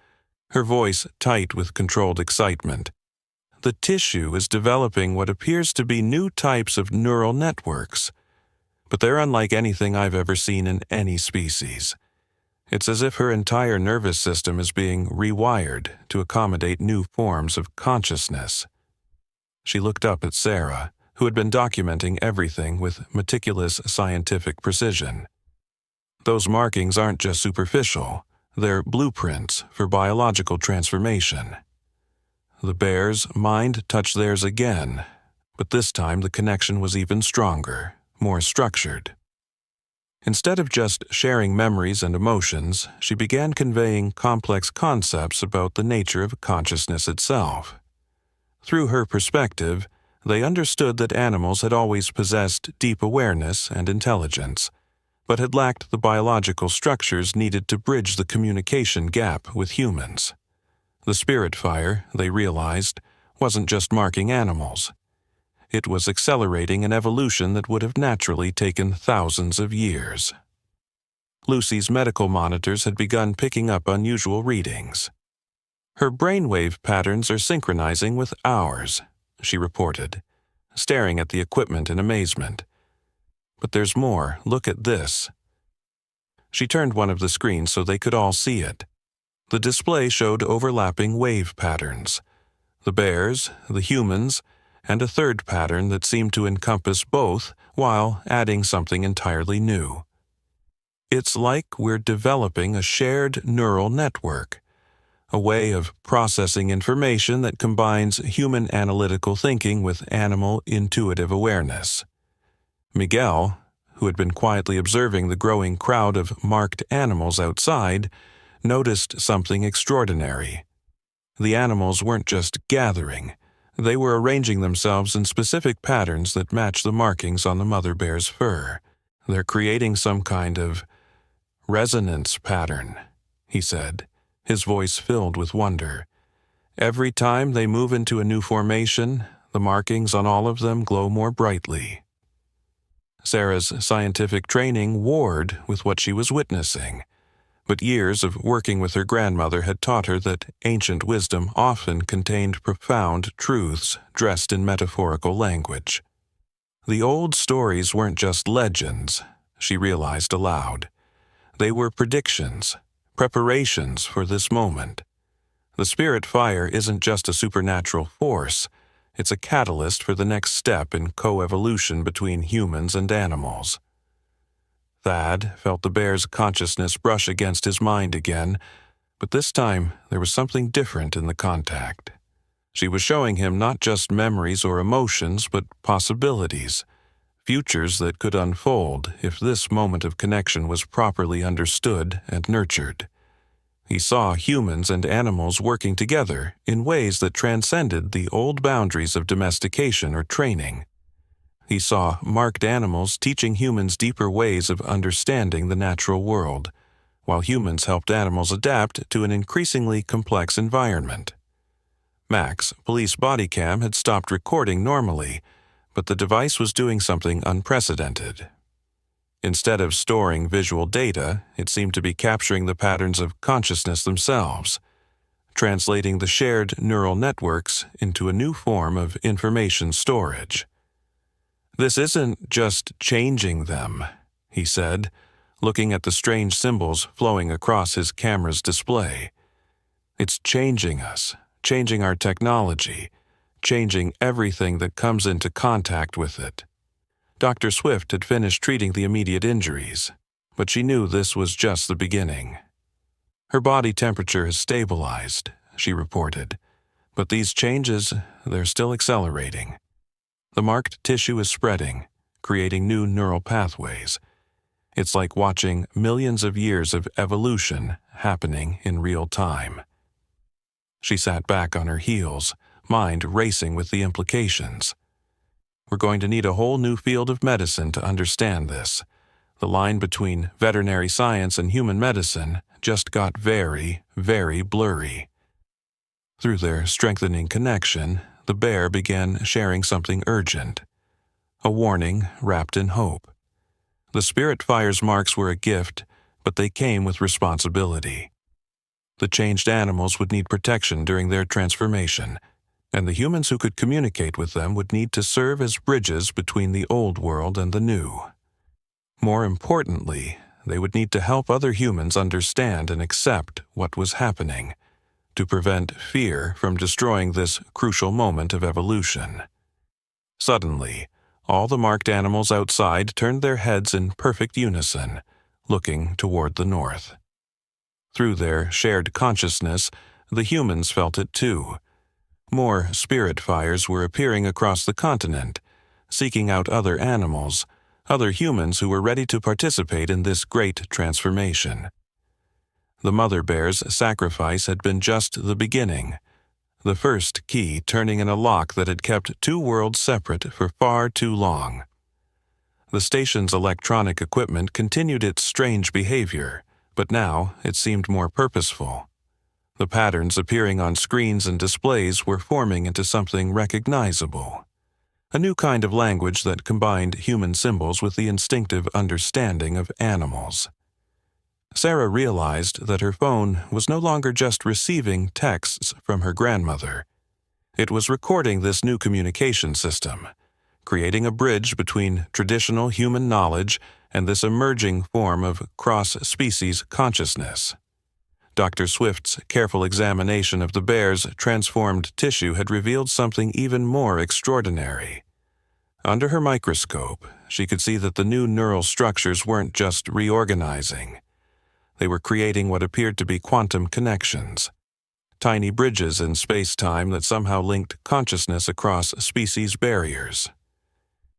her voice tight with controlled excitement. "The tissue is developing what appears to be new types of neural networks, but they're unlike anything I've ever seen in any species. It's as if her entire nervous system is being rewired to accommodate new forms of consciousness." She looked up at Sarah, who had been documenting everything with meticulous scientific precision. "Those markings aren't just superficial, they're blueprints for biological transformation." The bear's mind touched theirs again, but this time the connection was even stronger, more structured. Instead of just sharing memories and emotions, she began conveying complex concepts about the nature of consciousness itself. Through her perspective, they understood that animals had always possessed deep awareness and intelligence, but had lacked the biological structures needed to bridge the communication gap with humans. The spirit fire, they realized, wasn't just marking animals. It was accelerating an evolution that would have naturally taken thousands of years. Lucy's medical monitors had begun picking up unusual readings. "Her brainwave patterns are synchronizing with ours," she reported, staring at the equipment in amazement. "But there's more. Look at this." She turned one of the screens so they could all see it. The display showed overlapping wave patterns. The bears, the humans, and a third pattern that seemed to encompass both while adding something entirely new. "It's like we're developing a shared neural network, a way of processing information that combines human analytical thinking with animal intuitive awareness." Miguel, who had been quietly observing the growing crowd of marked animals outside, noticed something extraordinary. The animals weren't just gathering. They were arranging themselves in specific patterns that match the markings on the mother bear's fur. "They're creating some kind of resonance pattern," he said, his voice filled with wonder. "Every time they move into a new formation, the markings on all of them glow more brightly." Sarah's scientific training warred with what she was witnessing, but years of working with her grandmother had taught her that ancient wisdom often contained profound truths dressed in metaphorical language. The old stories weren't just legends, she realized aloud. They were predictions, preparations for this moment. The spirit fire isn't just a supernatural force, it's a catalyst for the next step in coevolution between humans and animals. Thad felt the bear's consciousness brush against his mind again, but this time there was something different in the contact. She was showing him not just memories or emotions, but possibilities, futures that could unfold if this moment of connection was properly understood and nurtured. He saw humans and animals working together in ways that transcended the old boundaries of domestication or training. He saw marked animals teaching humans deeper ways of understanding the natural world, while humans helped animals adapt to an increasingly complex environment. Mac's police body cam had stopped recording normally, but the device was doing something unprecedented. Instead of storing visual data, it seemed to be capturing the patterns of consciousness themselves, translating the shared neural networks into a new form of information storage. "This isn't just changing them," he said, looking at the strange symbols flowing across his camera's display. "It's changing us, changing our technology, changing everything that comes into contact with it." Dr. Swift had finished treating the immediate injuries, but she knew this was just the beginning. "Her body temperature has stabilized," she reported, "but these changes, they're still accelerating. The marked tissue is spreading, creating new neural pathways. It's like watching millions of years of evolution happening in real time." She sat back on her heels, mind racing with the implications. "We're going to need a whole new field of medicine to understand this. The line between veterinary science and human medicine just got very, very blurry. Through their strengthening connection, the bear began sharing something urgent. A warning wrapped in hope. The Spirit Fire's marks were a gift, but they came with responsibility. The changed animals would need protection during their transformation, and the humans who could communicate with them would need to serve as bridges between the old world and the new. More importantly, they would need to help other humans understand and accept what was happening, to prevent fear from destroying this crucial moment of evolution. Suddenly, all the marked animals outside turned their heads in perfect unison, looking toward the north. Through their shared consciousness, the humans felt it too. More spirit fires were appearing across the continent, seeking out other animals, other humans who were ready to participate in this great transformation. The mother bear's sacrifice had been just the beginning, the first key turning in a lock that had kept two worlds separate for far too long. The station's electronic equipment continued its strange behavior, but now it seemed more purposeful. The patterns appearing on screens and displays were forming into something recognizable. A new kind of language that combined human symbols with the instinctive understanding of animals. Sarah realized that her phone was no longer just receiving texts from her grandmother. It was recording this new communication system, creating a bridge between traditional human knowledge and this emerging form of cross-species consciousness. Dr. Swift's careful examination of the bear's transformed tissue had revealed something even more extraordinary. Under her microscope, she could see that the new neural structures weren't just reorganizing. They were creating what appeared to be quantum connections, tiny bridges in space-time that somehow linked consciousness across species barriers.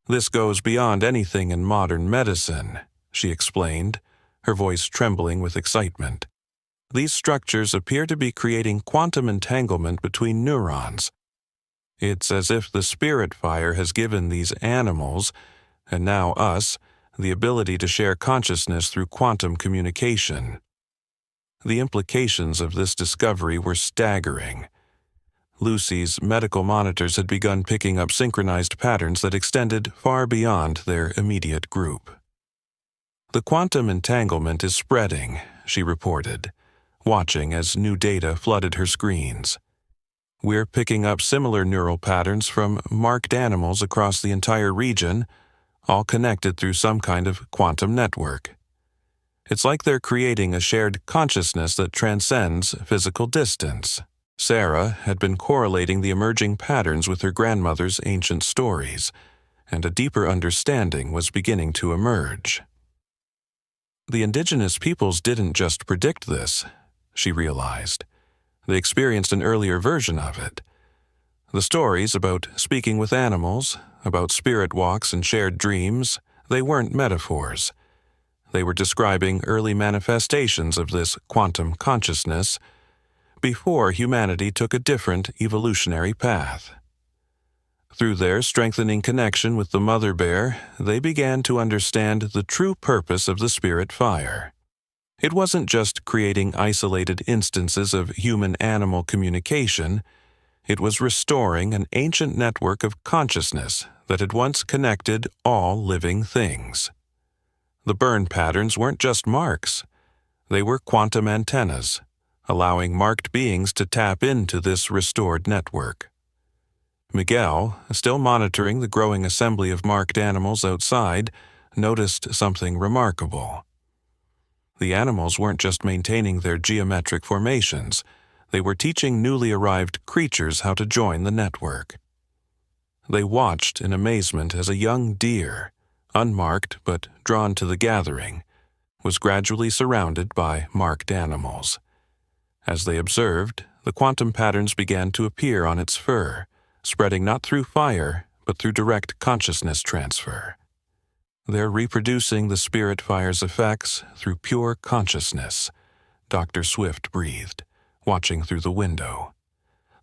"This goes beyond anything in modern medicine," she explained, her voice trembling with excitement. "These structures appear to be creating quantum entanglement between neurons. It's as if the Spirit Fire has given these animals, and now us, the ability to share consciousness through quantum communication." The implications of this discovery were staggering. Lucy's medical monitors had begun picking up synchronized patterns that extended far beyond their immediate group. "The quantum entanglement is spreading," she reported, watching as new data flooded her screens. "We're picking up similar neural patterns from marked animals across the entire region, all connected through some kind of quantum network. It's like they're creating a shared consciousness that transcends physical distance." Sarah had been correlating the emerging patterns with her grandmother's ancient stories, and a deeper understanding was beginning to emerge. The indigenous peoples didn't just predict this, she realized. They experienced an earlier version of it. The stories about speaking with animals, about spirit walks and shared dreams, they weren't metaphors. They were describing early manifestations of this quantum consciousness before humanity took a different evolutionary path. Through their strengthening connection with the mother bear, they began to understand the true purpose of the Spirit Fire. It wasn't just creating isolated instances of human-animal communication. It was restoring an ancient network of consciousness that had once connected all living things. The burn patterns weren't just marks. They were quantum antennas, allowing marked beings to tap into this restored network. Miguel, still monitoring the growing assembly of marked animals outside, noticed something remarkable. The animals weren't just maintaining their geometric formations. They were teaching newly arrived creatures how to join the network. They watched in amazement as a young deer, unmarked but drawn to the gathering, was gradually surrounded by marked animals. As they observed, the quantum patterns began to appear on its fur, spreading not through fire, but through direct consciousness transfer. "They're reproducing the Spirit Fire's effects through pure consciousness," Dr. Swift breathed, watching through the window.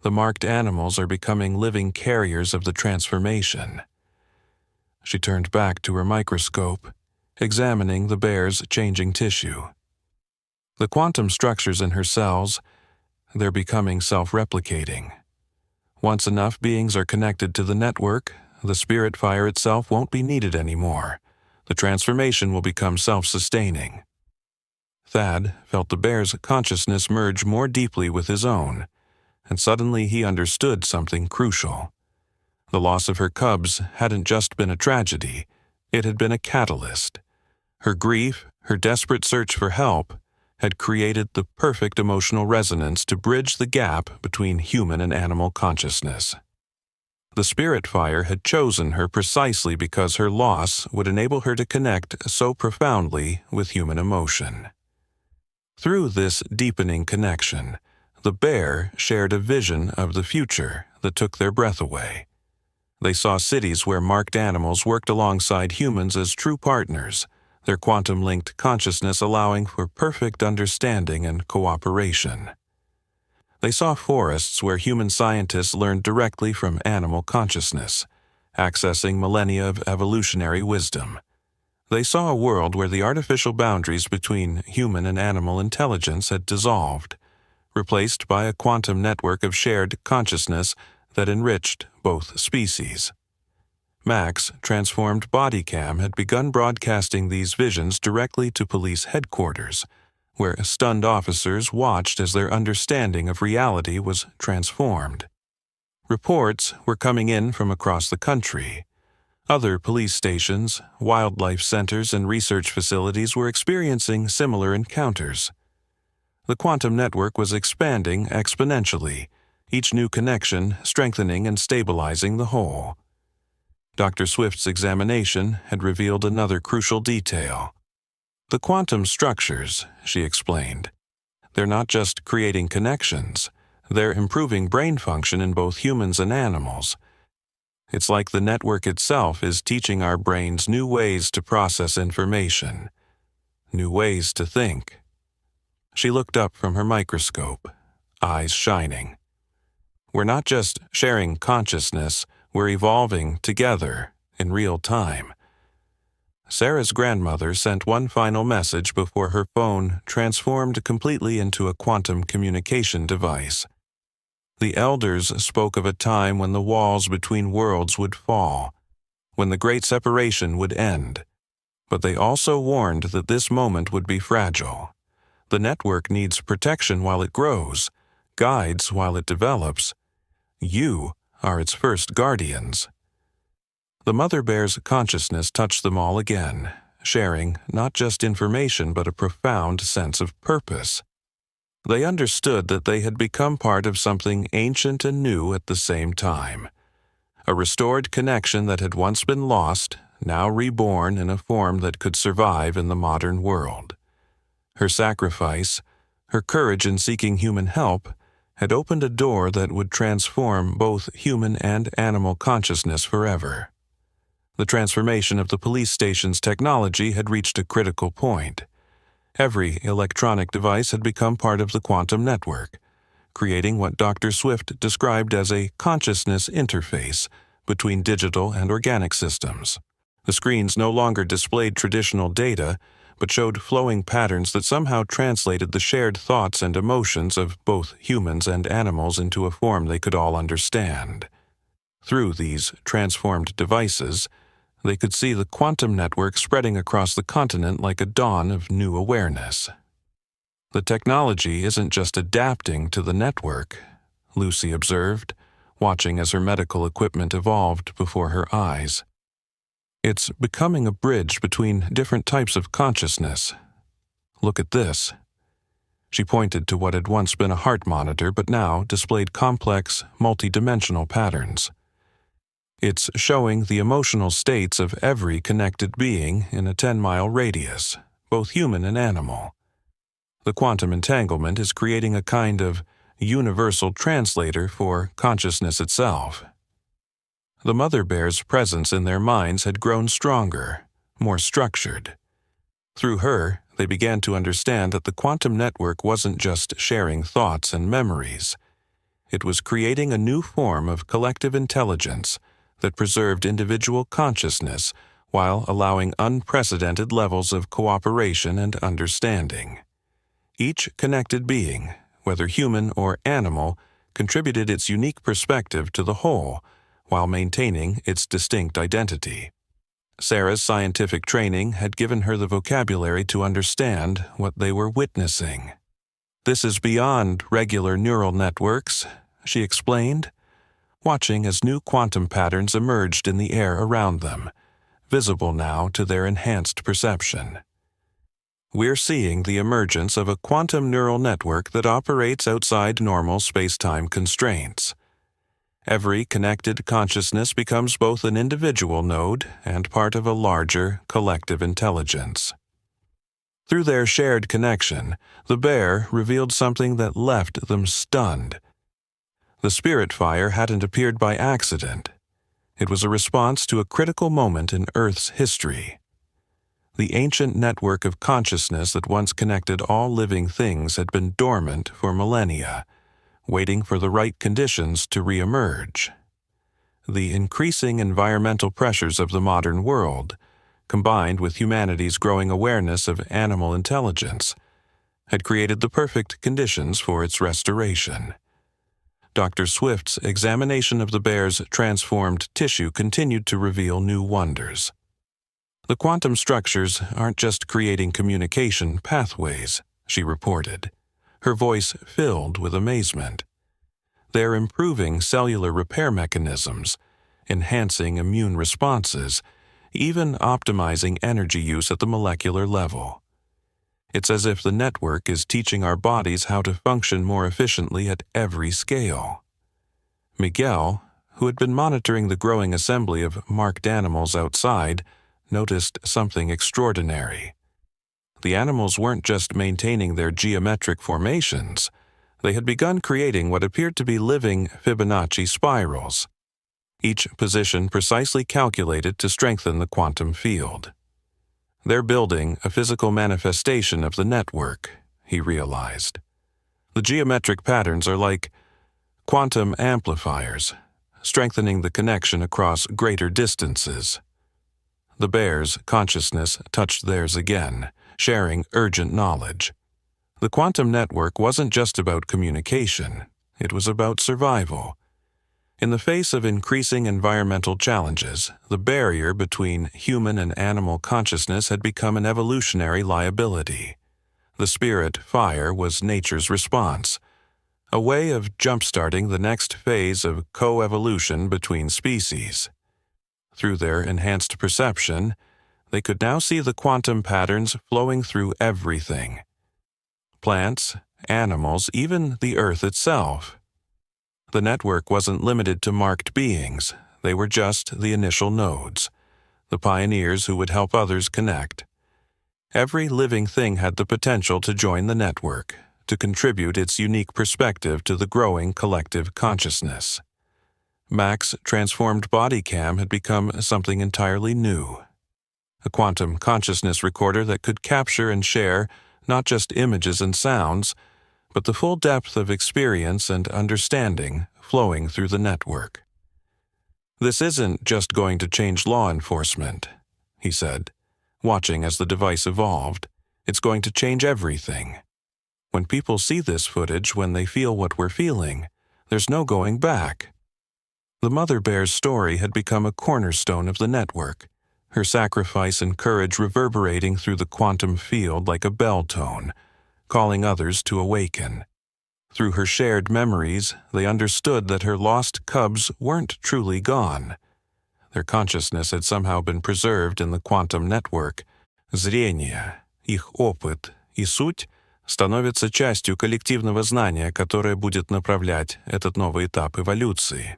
"The marked animals are becoming living carriers of the transformation." She turned back to her microscope, examining the bear's changing tissue. The quantum structures in her cells, they're becoming self-replicating. Once enough beings are connected to the network, the spirit fire itself won't be needed anymore. The transformation will become self-sustaining. Thad felt the bear's consciousness merge more deeply with his own, and suddenly he understood something crucial. The loss of her cubs hadn't just been a tragedy, it had been a catalyst. Her grief, her desperate search for help, had created the perfect emotional resonance to bridge the gap between human and animal consciousness. The spirit fire had chosen her precisely because her loss would enable her to connect so profoundly with human emotion. Through this deepening connection, the bear shared a vision of the future that took their breath away. They saw cities where marked animals worked alongside humans as true partners, their quantum-linked consciousness allowing for perfect understanding and cooperation. They saw forests where human scientists learned directly from animal consciousness, accessing millennia of evolutionary wisdom. They saw a world where the artificial boundaries between human and animal intelligence had dissolved, replaced by a quantum network of shared consciousness that enriched both species. Mac's transformed body cam had begun broadcasting these visions directly to police headquarters, where stunned officers watched as their understanding of reality was transformed. Reports were coming in from across the country. Other police stations, wildlife centers, and research facilities were experiencing similar encounters. The quantum network was expanding exponentially, each new connection strengthening and stabilizing the whole. Dr. Swift's examination had revealed another crucial detail. The quantum structures, she explained, they're not just creating connections, they're improving brain function in both humans and animals. It's like the network itself is teaching our brains new ways to process information, new ways to think. She looked up from her microscope, eyes shining. We're not just sharing consciousness, we're evolving together in real time. Sarah's grandmother sent one final message before her phone transformed completely into a quantum communication device. The elders spoke of a time when the walls between worlds would fall, when the great separation would end. But they also warned that this moment would be fragile. The network needs protection while it grows, guides while it develops. You are its first guardians. The mother bear's consciousness touched them all again, sharing not just information but a profound sense of purpose. They understood that they had become part of something ancient and new at the same time. A restored connection that had once been lost, now reborn in a form that could survive in the modern world. Her sacrifice, her courage in seeking human help, had opened a door that would transform both human and animal consciousness forever. The transformation of the police station's technology had reached a critical point. Every electronic device had become part of the quantum network, creating what Dr. Swift described as a consciousness interface between digital and organic systems. The screens no longer displayed traditional data, but showed flowing patterns that somehow translated the shared thoughts and emotions of both humans and animals into a form they could all understand. Through these transformed devices, they could see the quantum network spreading across the continent like a dawn of new awareness. The technology isn't just adapting to the network, Lucy observed, watching as her medical equipment evolved before her eyes. It's becoming a bridge between different types of consciousness. Look at this. She pointed to what had once been a heart monitor but now displayed complex, multi-dimensional patterns. It's showing the emotional states of every connected being in a 10-mile radius, both human and animal. The quantum entanglement is creating a kind of universal translator for consciousness itself. The mother bear's presence in their minds had grown stronger, more structured. Through her, they began to understand that the quantum network wasn't just sharing thoughts and memories. It was creating a new form of collective intelligence that preserved individual consciousness while allowing unprecedented levels of cooperation and understanding. Each connected being, whether human or animal, contributed its unique perspective to the whole, while maintaining its distinct identity. Sarah's scientific training had given her the vocabulary to understand what they were witnessing. "This is beyond regular neural networks," she explained, watching as new quantum patterns emerged in the air around them, visible now to their enhanced perception. "We're seeing the emergence of a quantum neural network that operates outside normal space-time constraints. Every connected consciousness becomes both an individual node and part of a larger, collective intelligence." Through their shared connection, the bear revealed something that left them stunned. The spirit fire hadn't appeared by accident. It was a response to a critical moment in Earth's history. The ancient network of consciousness that once connected all living things had been dormant for millennia, waiting for the right conditions to re-emerge. The increasing environmental pressures of the modern world, combined with humanity's growing awareness of animal intelligence, had created the perfect conditions for its restoration. Dr. Swift's examination of the bear's transformed tissue continued to reveal new wonders. "The quantum structures aren't just creating communication pathways," she reported, her voice filled with amazement. "They're improving cellular repair mechanisms, enhancing immune responses, even optimizing energy use at the molecular level. It's as if the network is teaching our bodies how to function more efficiently at every scale." Miguel, who had been monitoring the growing assembly of marked animals outside, noticed something extraordinary. The animals weren't just maintaining their geometric formations. They had begun creating what appeared to be living Fibonacci spirals, each position precisely calculated to strengthen the quantum field. "They're building a physical manifestation of the network," he realized. "The geometric patterns are like quantum amplifiers, strengthening the connection across greater distances." The bear's consciousness touched theirs again, sharing urgent knowledge. The quantum network wasn't just about communication, it was about survival. In the face of increasing environmental challenges, the barrier between human and animal consciousness had become an evolutionary liability. The spirit fire was nature's response, a way of jump-starting the next phase of co-evolution between species. Through their enhanced perception, they could now see the quantum patterns flowing through everything. Plants, animals, even the Earth itself. The network wasn't limited to marked beings, they were just the initial nodes, the pioneers who would help others connect. Every living thing had the potential to join the network, to contribute its unique perspective to the growing collective consciousness. Mac's transformed body cam had become something entirely new. A quantum consciousness recorder that could capture and share not just images and sounds, but the full depth of experience and understanding flowing through the network. "This isn't just going to change law enforcement," he said, watching as the device evolved. "It's going to change everything. When people see this footage, when they feel what we're feeling, there's no going back." The mother bear's story had become a cornerstone of the network, her sacrifice and courage reverberating through the quantum field like a bell tone, calling others to awaken. Through her shared memories, they understood that her lost cubs weren't truly gone. Their consciousness had somehow been preserved in the quantum network. Зрение, их опыт и суть становятся частью коллективного знания, которое будет направлять этот новый этап эволюции.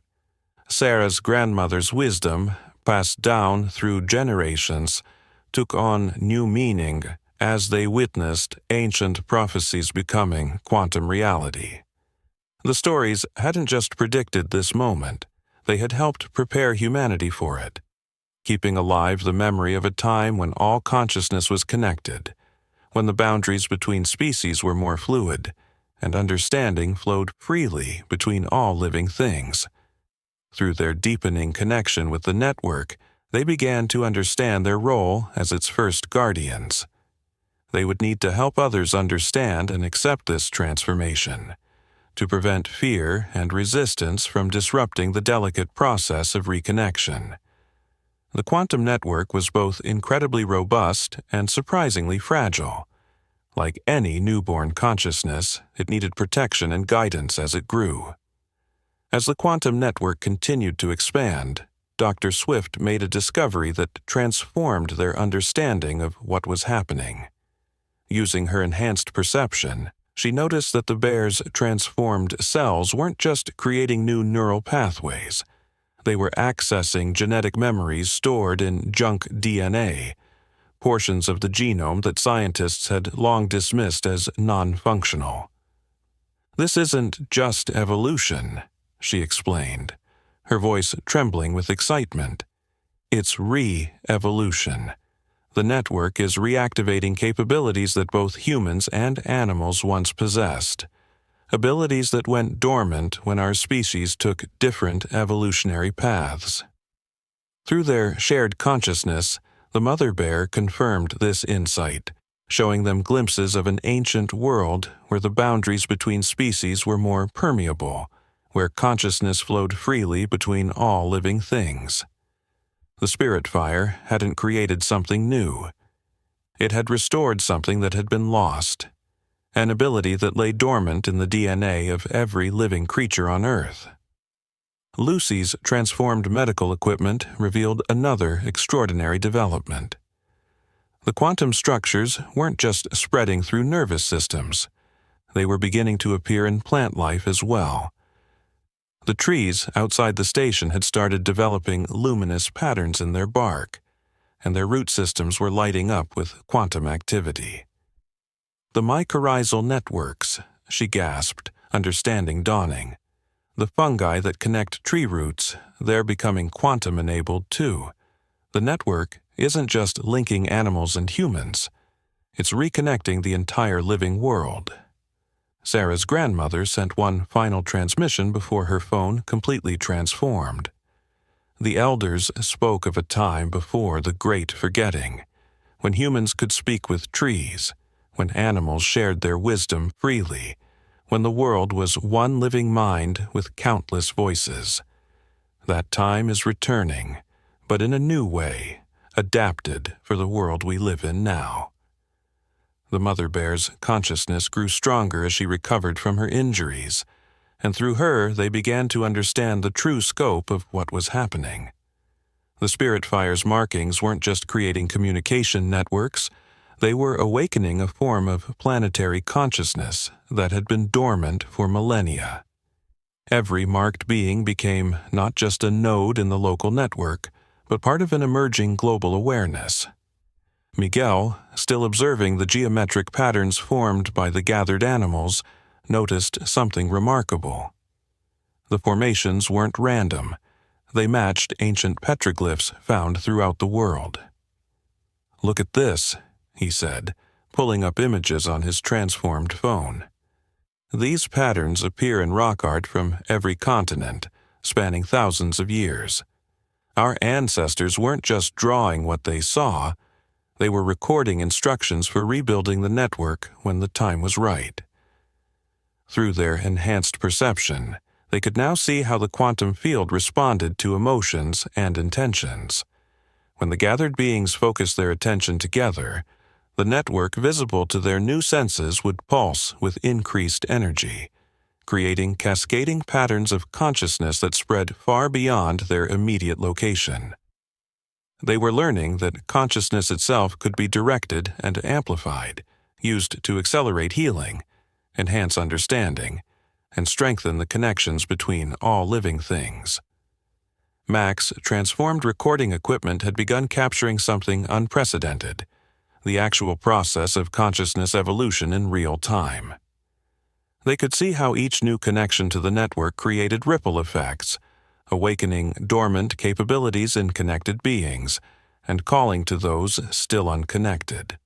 Sarah's grandmother's wisdom, passed down through generations, took on new meaning as they witnessed ancient prophecies becoming quantum reality. The stories hadn't just predicted this moment, they had helped prepare humanity for it, keeping alive the memory of a time when all consciousness was connected, when the boundaries between species were more fluid, and understanding flowed freely between all living things. Through their deepening connection with the network, They began to understand their role as its first guardians. They would need to help others understand and accept this transformation, to prevent fear and resistance from disrupting the delicate process of reconnection. The quantum network was both incredibly robust and surprisingly fragile. Like any newborn consciousness, it needed protection and guidance as it grew. As the quantum network continued to expand, Dr. Swift made a discovery that transformed their understanding of what was happening. Using her enhanced perception, she noticed that the bear's transformed cells weren't just creating new neural pathways. They were accessing genetic memories stored in junk DNA, portions of the genome that scientists had long dismissed as non-functional. "This isn't just evolution," she explained, her voice trembling with excitement. "It's re-evolution. The network is reactivating capabilities that both humans and animals once possessed, abilities that went dormant when our species took different evolutionary paths." Through their shared consciousness, the mother bear confirmed this insight, showing them glimpses of an ancient world where the boundaries between species were more permeable, where consciousness flowed freely between all living things. The spirit fire hadn't created something new. It had restored something that had been lost, an ability that lay dormant in the DNA of every living creature on Earth. Lucy's transformed medical equipment revealed another extraordinary development. The quantum structures weren't just spreading through nervous systems. They were beginning to appear in plant life as well. The trees outside the station had started developing luminous patterns in their bark, and their root systems were lighting up with quantum activity. "The mycorrhizal networks," she gasped, understanding dawning. "The fungi that connect tree roots, they're becoming quantum-enabled too. The network isn't just linking animals and humans. It's reconnecting the entire living world." Sarah's grandmother sent one final transmission before her phone completely transformed. The elders spoke of a time before the Great Forgetting, when humans could speak with trees, when animals shared their wisdom freely, when the world was one living mind with countless voices. That time is returning, but in a new way, adapted for the world we live in now. The mother bear's consciousness grew stronger as she recovered from her injuries, and through her they began to understand the true scope of what was happening. The spirit fire's markings weren't just creating communication networks, they were awakening a form of planetary consciousness that had been dormant for millennia. Every marked being became not just a node in the local network, but part of an emerging global awareness. Miguel, still observing the geometric patterns formed by the gathered animals, noticed something remarkable. The formations weren't random. They matched ancient petroglyphs found throughout the world. "Look at this," he said, pulling up images on his transformed phone. "These patterns appear in rock art from every continent, spanning thousands of years. Our ancestors weren't just drawing what they saw, they were recording instructions for rebuilding the network when the time was right." Through their enhanced perception, they could now see how the quantum field responded to emotions and intentions. When the gathered beings focused their attention together, the network visible to their new senses would pulse with increased energy, creating cascading patterns of consciousness that spread far beyond their immediate location. They were learning that consciousness itself could be directed and amplified, used to accelerate healing, enhance understanding, and strengthen the connections between all living things. Mac's transformed recording equipment had begun capturing something unprecedented, the actual process of consciousness evolution in real time. They could see how each new connection to the network created ripple effects, awakening dormant capabilities in connected beings and calling to those still unconnected.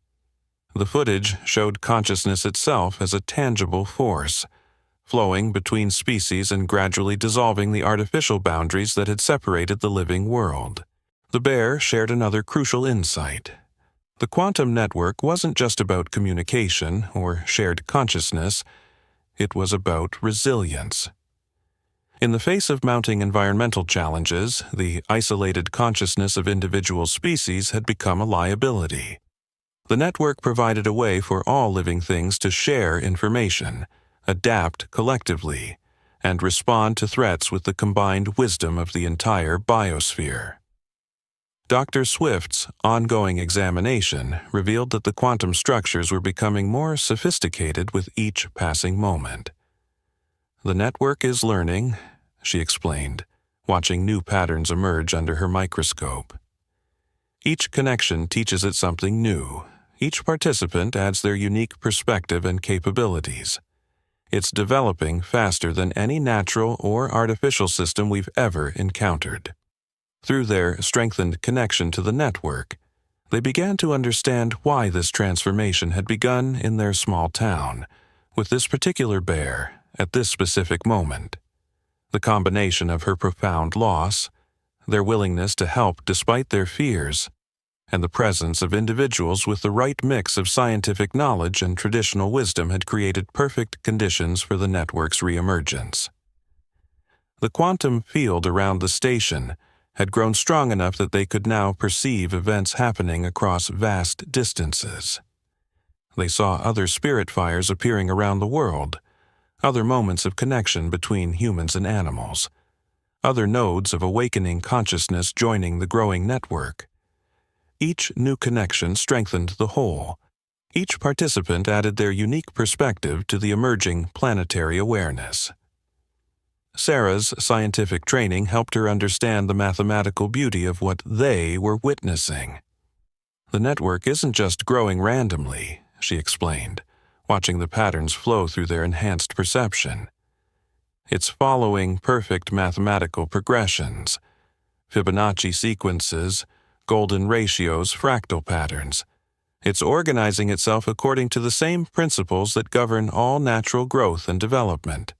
The footage showed consciousness itself as a tangible force, flowing between species and gradually dissolving the artificial boundaries that had separated the living world. The bear shared another crucial insight. The quantum network wasn't just about communication or shared consciousness, it was about resilience. In the face of mounting environmental challenges, the isolated consciousness of individual species had become a liability. The network provided a way for all living things to share information, adapt collectively, and respond to threats with the combined wisdom of the entire biosphere. Dr. Swift's ongoing examination revealed that the quantum structures were becoming more sophisticated with each passing moment. "The network is learning," she explained, watching new patterns emerge under her microscope. "Each connection teaches it something new. Each participant adds their unique perspective and capabilities. It's developing faster than any natural or artificial system we've ever encountered." Through their strengthened connection to the network, they began to understand why this transformation had begun in their small town, with this particular bear, at this specific moment. The combination of her profound loss, their willingness to help despite their fears, and the presence of individuals with the right mix of scientific knowledge and traditional wisdom had created perfect conditions for the network's reemergence. The quantum field around the station had grown strong enough that they could now perceive events happening across vast distances. They saw other spirit fires appearing around the world, other moments of connection between humans and animals, other nodes of awakening consciousness joining the growing network. Each new connection strengthened the whole. Each participant added their unique perspective to the emerging planetary awareness. Sarah's scientific training helped her understand the mathematical beauty of what they were witnessing. "The network isn't just growing randomly," she explained, watching the patterns flow through their enhanced perception. "It's following perfect mathematical progressions, Fibonacci sequences, golden ratios, fractal patterns. It's organizing itself according to the same principles that govern all natural growth and development."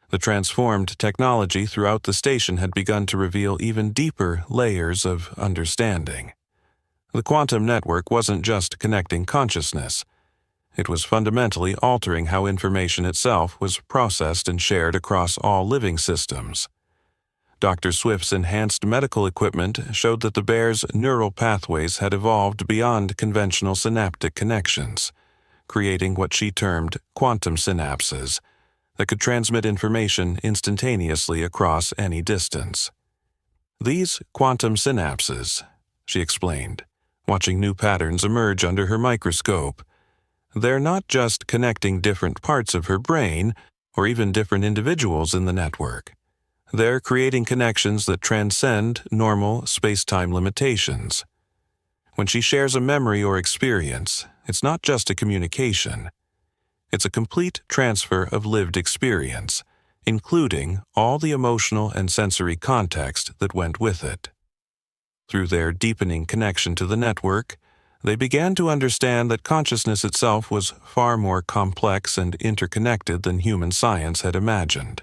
The transformed technology throughout the station had begun to reveal even deeper layers of understanding. The quantum network wasn't just connecting consciousness. It was fundamentally altering how information itself was processed and shared across all living systems. Dr. Swift's enhanced medical equipment showed that the bear's neural pathways had evolved beyond conventional synaptic connections, creating what she termed quantum synapses that could transmit information instantaneously across any distance. "These quantum synapses," she explained, watching new patterns emerge under her microscope, "they're not just connecting different parts of her brain or even different individuals in the network. They're creating connections that transcend normal space-time limitations. When she shares a memory or experience, it's not just a communication. It's a complete transfer of lived experience, including all the emotional and sensory context that went with it." Through their deepening connection to the network, they began to understand that consciousness itself was far more complex and interconnected than human science had imagined.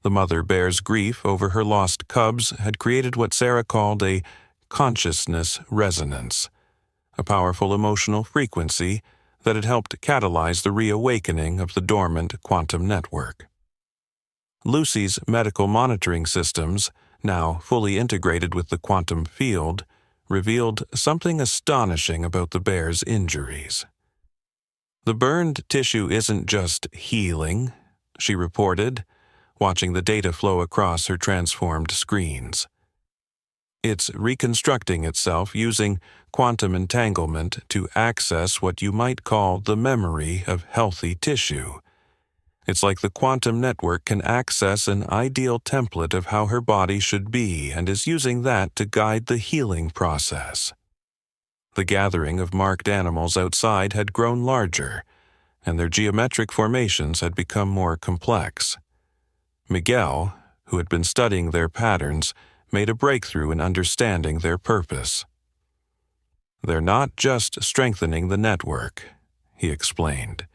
The mother bear's grief over her lost cubs had created what Sarah called a consciousness resonance, a powerful emotional frequency that had helped catalyze the reawakening of the dormant quantum network. Lucy's medical monitoring systems, now fully integrated with the quantum field, revealed something astonishing about the bear's injuries. "The burned tissue isn't just healing," she reported, watching the data flow across her transformed screens. "It's reconstructing itself using quantum entanglement to access what you might call the memory of healthy tissue. It's like the quantum network can access an ideal template of how her body should be and is using that to guide the healing process." The gathering of marked animals outside had grown larger, and their geometric formations had become more complex. Miguel, who had been studying their patterns, made a breakthrough in understanding their purpose. "They're not just strengthening the network," he explained,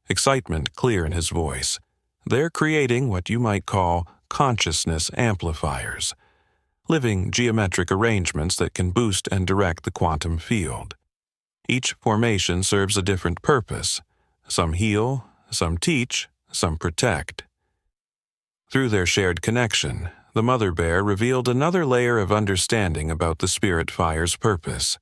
excitement clear in his voice. "They're creating what you might call consciousness amplifiers, living geometric arrangements that can boost and direct the quantum field. Each formation serves a different purpose. Some heal, some teach, some protect. Through their shared connection, the mother bear revealed another layer of understanding about the spirit fire's purpose.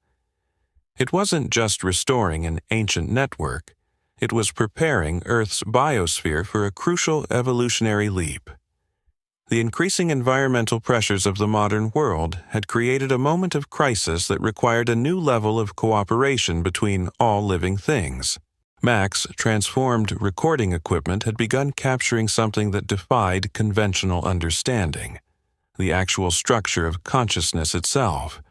It wasn't just restoring an ancient network, it was preparing Earth's biosphere for a crucial evolutionary leap. The increasing environmental pressures of the modern world had created a moment of crisis that required a new level of cooperation between all living things. Mac's transformed recording equipment had begun capturing something that defied conventional understanding: the actual structure of consciousness itself.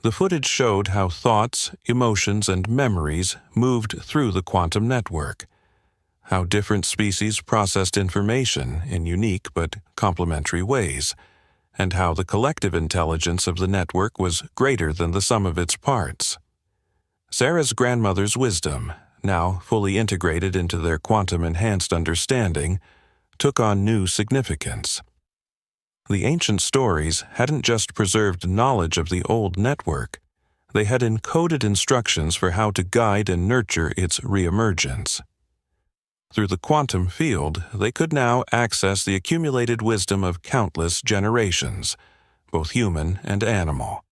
The footage showed how thoughts, emotions, and memories moved through the quantum network, how different species processed information in unique but complementary ways, and how the collective intelligence of the network was greater than the sum of its parts. Sarah's grandmother's wisdom, now fully integrated into their quantum-enhanced understanding, took on new significance. The ancient stories hadn't just preserved knowledge of the old network, they had encoded instructions for how to guide and nurture its reemergence. Through the quantum field, they could now access the accumulated wisdom of countless generations, both human and animal,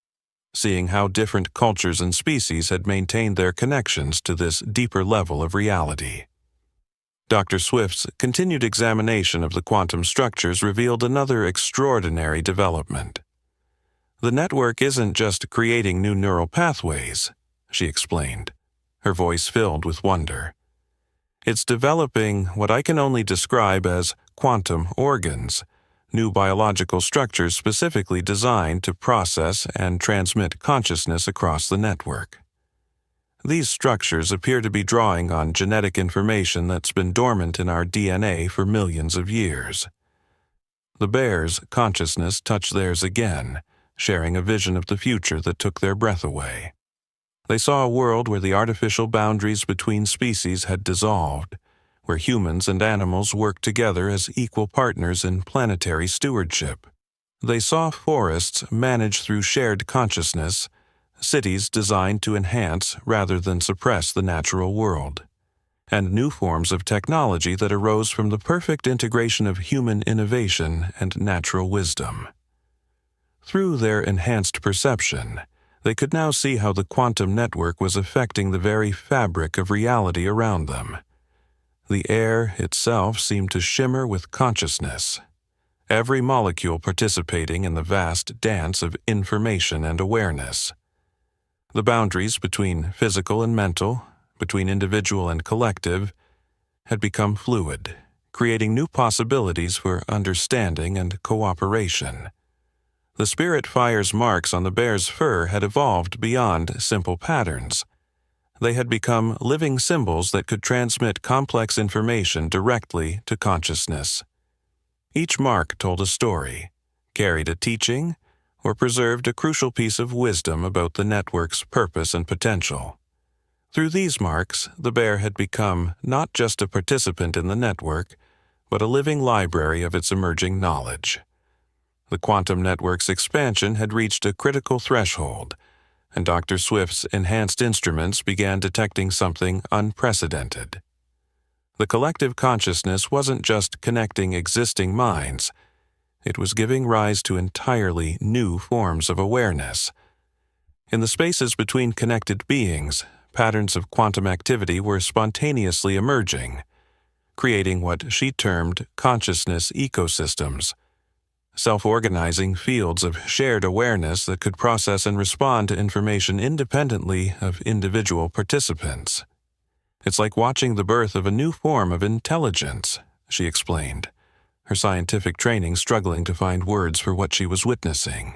seeing how different cultures and species had maintained their connections to this deeper level of reality. Dr. Swift's continued examination of the quantum structures revealed another extraordinary development. The network isn't just creating new neural pathways, she explained, her voice filled with wonder. It's developing what I can only describe as quantum organs, new biological structures specifically designed to process and transmit consciousness across the network. These structures appear to be drawing on genetic information that's been dormant in our DNA for millions of years. The bear's consciousness touched theirs again, sharing a vision of the future that took their breath away. They saw a world where the artificial boundaries between species had dissolved, where humans and animals worked together as equal partners in planetary stewardship. They saw forests managed through shared consciousness, cities designed to enhance rather than suppress the natural world, and new forms of technology that arose from the perfect integration of human innovation and natural wisdom. Through their enhanced perception, they could now see how the quantum network was affecting the very fabric of reality around them. The air itself seemed to shimmer with consciousness, every molecule participating in the vast dance of information and awareness. The boundaries between physical and mental, between individual and collective, had become fluid, creating new possibilities for understanding and cooperation. The spirit fire's marks on the bear's fur had evolved beyond simple patterns. They had become living symbols that could transmit complex information directly to consciousness. Each mark told a story, carried a teaching, or preserved a crucial piece of wisdom about the network's purpose and potential. Through these marks, the bear had become not just a participant in the network, but a living library of its emerging knowledge. The quantum network's expansion had reached a critical threshold, and Dr. Swift's enhanced instruments began detecting something unprecedented. The collective consciousness wasn't just connecting existing minds, it was giving rise to entirely new forms of awareness. In the spaces between connected beings, patterns of quantum activity were spontaneously emerging, creating what she termed consciousness ecosystems, self-organizing fields of shared awareness that could process and respond to information independently of individual participants. It's like watching the birth of a new form of intelligence, she explained, her scientific training struggling to find words for what she was witnessing.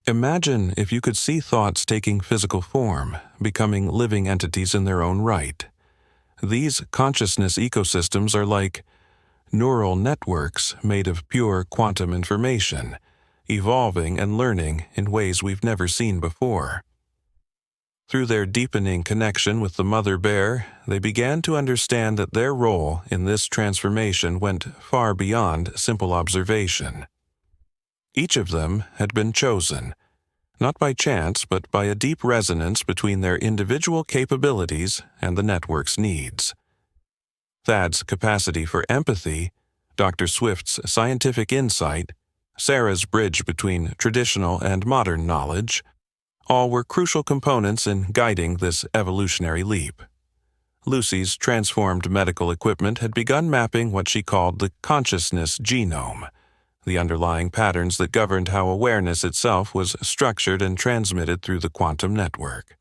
Imagine if you could see thoughts taking physical form, becoming living entities in their own right. These consciousness ecosystems are like neural networks made of pure quantum information, evolving and learning in ways we've never seen before. Through their deepening connection with the mother bear, they began to understand that their role in this transformation went far beyond simple observation. Each of them had been chosen, not by chance but by a deep resonance between their individual capabilities and the network's needs. Thad's capacity for empathy, Dr. Swift's scientific insight, Sarah's bridge between traditional and modern knowledge, all were crucial components in guiding this evolutionary leap. Lucy's transformed medical equipment had begun mapping what she called the consciousness genome, the underlying patterns that governed how awareness itself was structured and transmitted through the quantum network.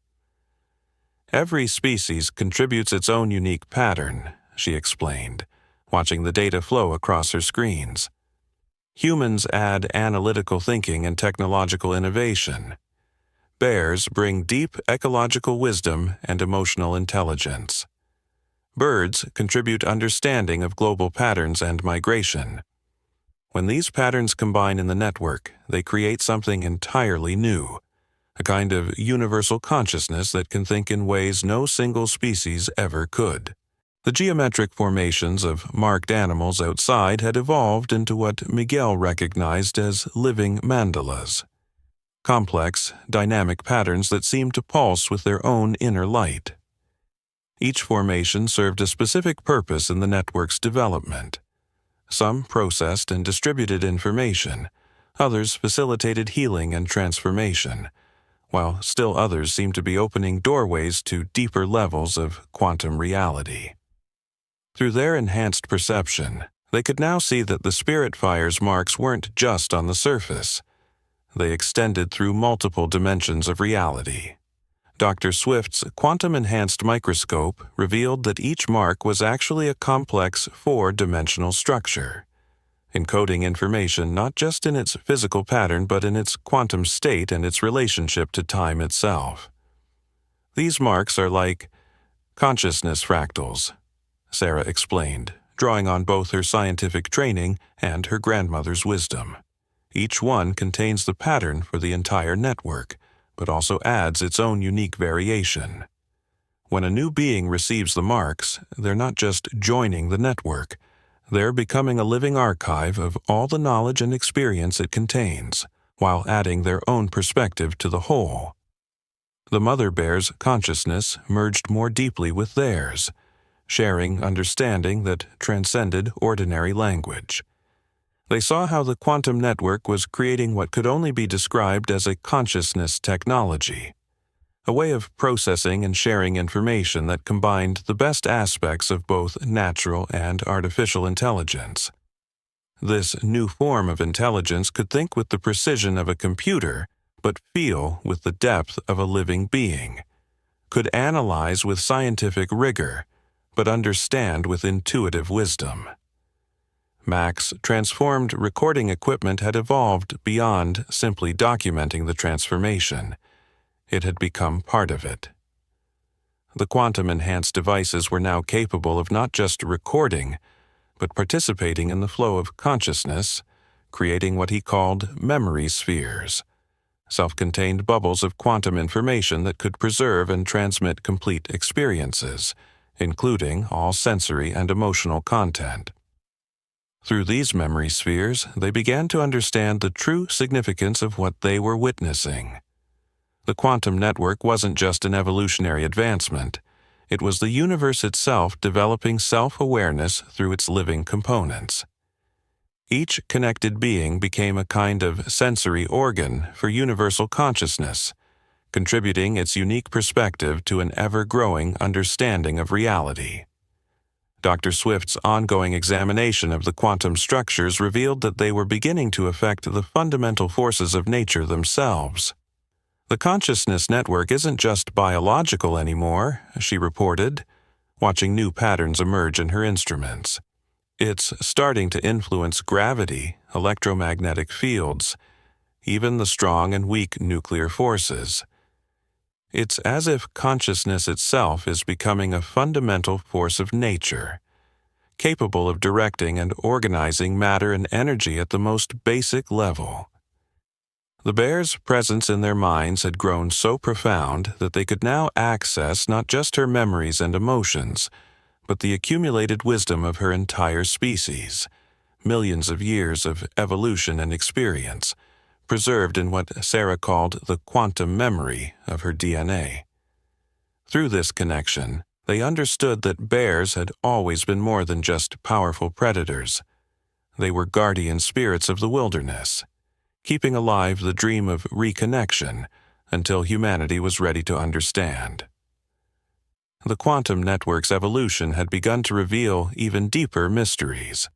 Every species contributes its own unique pattern, she explained, watching the data flow across her screens. Humans add analytical thinking and technological innovation. Bears bring deep ecological wisdom and emotional intelligence. Birds contribute understanding of global patterns and migration. When these patterns combine in the network, they create something entirely new, a kind of universal consciousness that can think in ways no single species ever could. The geometric formations of marked animals outside had evolved into what Miguel recognized as living mandalas, complex, dynamic patterns that seemed to pulse with their own inner light. Each formation served a specific purpose in the network's development. Some processed and distributed information, others facilitated healing and transformation, while still others seemed to be opening doorways to deeper levels of quantum reality. Through their enhanced perception, they could now see that the Spirit Fire's marks weren't just on the surface. They extended through multiple dimensions of reality. Dr. Swift's quantum-enhanced microscope revealed that each mark was actually a complex four-dimensional structure, encoding information not just in its physical pattern but in its quantum state and its relationship to time itself. These marks are like consciousness fractals, Sarah explained, drawing on both her scientific training and her grandmother's wisdom. Each one contains the pattern for the entire network, but also adds its own unique variation. When a new being receives the marks, they're not just joining the network, they're becoming a living archive of all the knowledge and experience it contains, while adding their own perspective to the whole. The mother bear's consciousness merged more deeply with theirs, sharing understanding that transcended ordinary language. They saw how the quantum network was creating what could only be described as a consciousness technology, a way of processing and sharing information that combined the best aspects of both natural and artificial intelligence. This new form of intelligence could think with the precision of a computer, but feel with the depth of a living being, could analyze with scientific rigor, but understand with intuitive wisdom. Mac's transformed recording equipment had evolved beyond simply documenting the transformation. It had become part of it. The quantum-enhanced devices were now capable of not just recording, but participating in the flow of consciousness, creating what he called memory spheres, self-contained bubbles of quantum information that could preserve and transmit complete experiences, including all sensory and emotional content. Through these memory spheres, they began to understand the true significance of what they were witnessing. The quantum network wasn't just an evolutionary advancement. It was the universe itself developing self-awareness through its living components. Each connected being became a kind of sensory organ for universal consciousness, contributing its unique perspective to an ever-growing understanding of reality. Dr. Swift's ongoing examination of the quantum structures revealed that they were beginning to affect the fundamental forces of nature themselves. The consciousness network isn't just biological anymore, she reported, watching new patterns emerge in her instruments. It's starting to influence gravity, electromagnetic fields, even the strong and weak nuclear forces. It's as if consciousness itself is becoming a fundamental force of nature, capable of directing and organizing matter and energy at the most basic level. The bear's presence in their minds had grown so profound that they could now access not just her memories and emotions, but the accumulated wisdom of her entire species, millions of years of evolution and experience, preserved in what Sarah called the quantum memory of her DNA. Through this connection, they understood that bears had always been more than just powerful predators. They were guardian spirits of the wilderness, keeping alive the dream of reconnection until humanity was ready to understand. The quantum network's evolution had begun to reveal even deeper mysteries.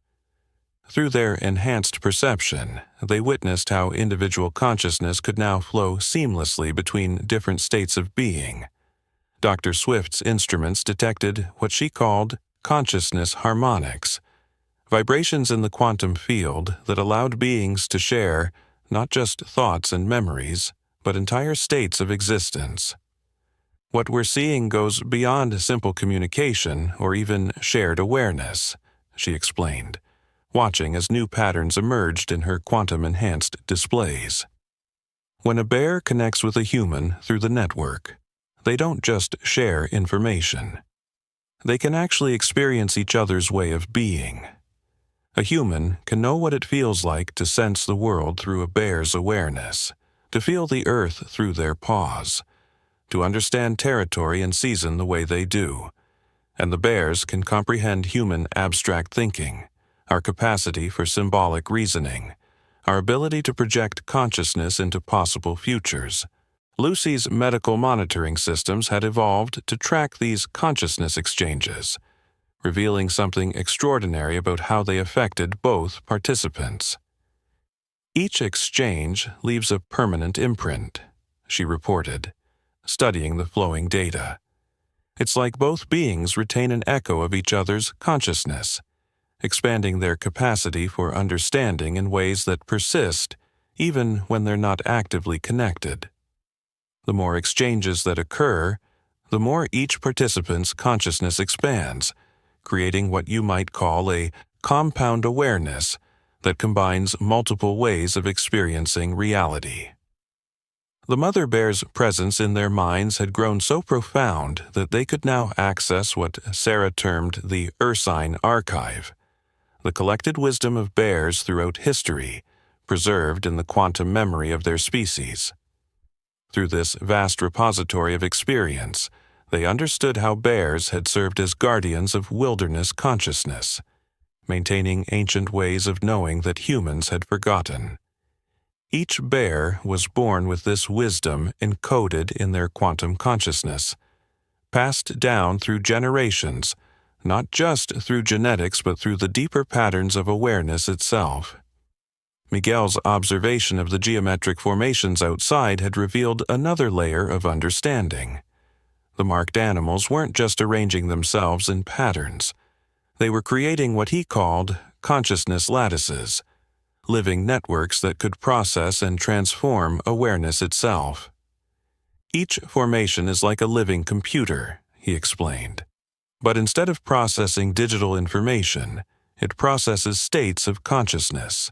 Through their enhanced perception, they witnessed how individual consciousness could now flow seamlessly between different states of being. Dr. Swift's instruments detected what she called consciousness harmonics, vibrations in the quantum field that allowed beings to share not just thoughts and memories, but entire states of existence. What we're seeing goes beyond simple communication or even shared awareness, she explained, watching as new patterns emerged in her quantum-enhanced displays. When a bear connects with a human through the network, they don't just share information. They can actually experience each other's way of being. A human can know what it feels like to sense the world through a bear's awareness, to feel the earth through their paws, to understand territory and season the way they do. And the bears can comprehend human abstract thinking, our capacity for symbolic reasoning, our ability to project consciousness into possible futures. Lucy's medical monitoring systems had evolved to track these consciousness exchanges, revealing something extraordinary about how they affected both participants. Each exchange leaves a permanent imprint, she reported, studying the flowing data. It's like both beings retain an echo of each other's consciousness, expanding their capacity for understanding in ways that persist even when they're not actively connected. The more exchanges that occur, the more each participant's consciousness expands, creating what you might call a compound awareness that combines multiple ways of experiencing reality. The mother bear's presence in their minds had grown so profound that they could now access what Sarah termed the Ursine Archive, the collected wisdom of bears throughout history, preserved in the quantum memory of their species. Through this vast repository of experience, they understood how bears had served as guardians of wilderness consciousness, maintaining ancient ways of knowing that humans had forgotten. Each bear was born with this wisdom encoded in their quantum consciousness, passed down through generations, not just through genetics but through the deeper patterns of awareness itself. Miguel's observation of the geometric formations outside had revealed another layer of understanding. The marked animals weren't just arranging themselves in patterns. They were creating what he called consciousness lattices, living networks that could process and transform awareness itself. Each formation is like a living computer, he explained. But instead of processing digital information, it processes states of consciousness.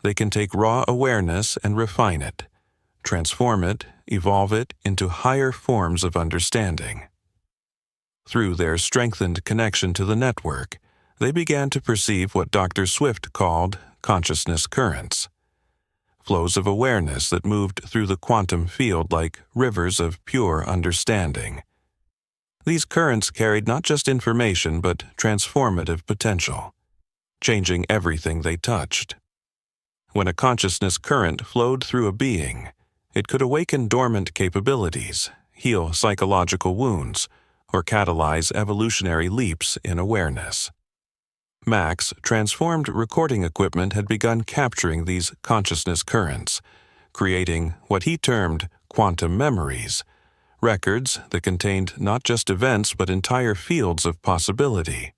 They can take raw awareness and refine it, transform it, evolve it into higher forms of understanding. Through their strengthened connection to the network, they began to perceive what Dr. Swift called consciousness currents, flows of awareness that moved through the quantum field like rivers of pure understanding. These currents carried not just information but transformative potential, changing everything they touched. When a consciousness current flowed through a being, it could awaken dormant capabilities, heal psychological wounds, or catalyze evolutionary leaps in awareness. Max transformed recording equipment had begun capturing these consciousness currents, creating what he termed quantum memories, records that contained not just events but entire fields of possibility.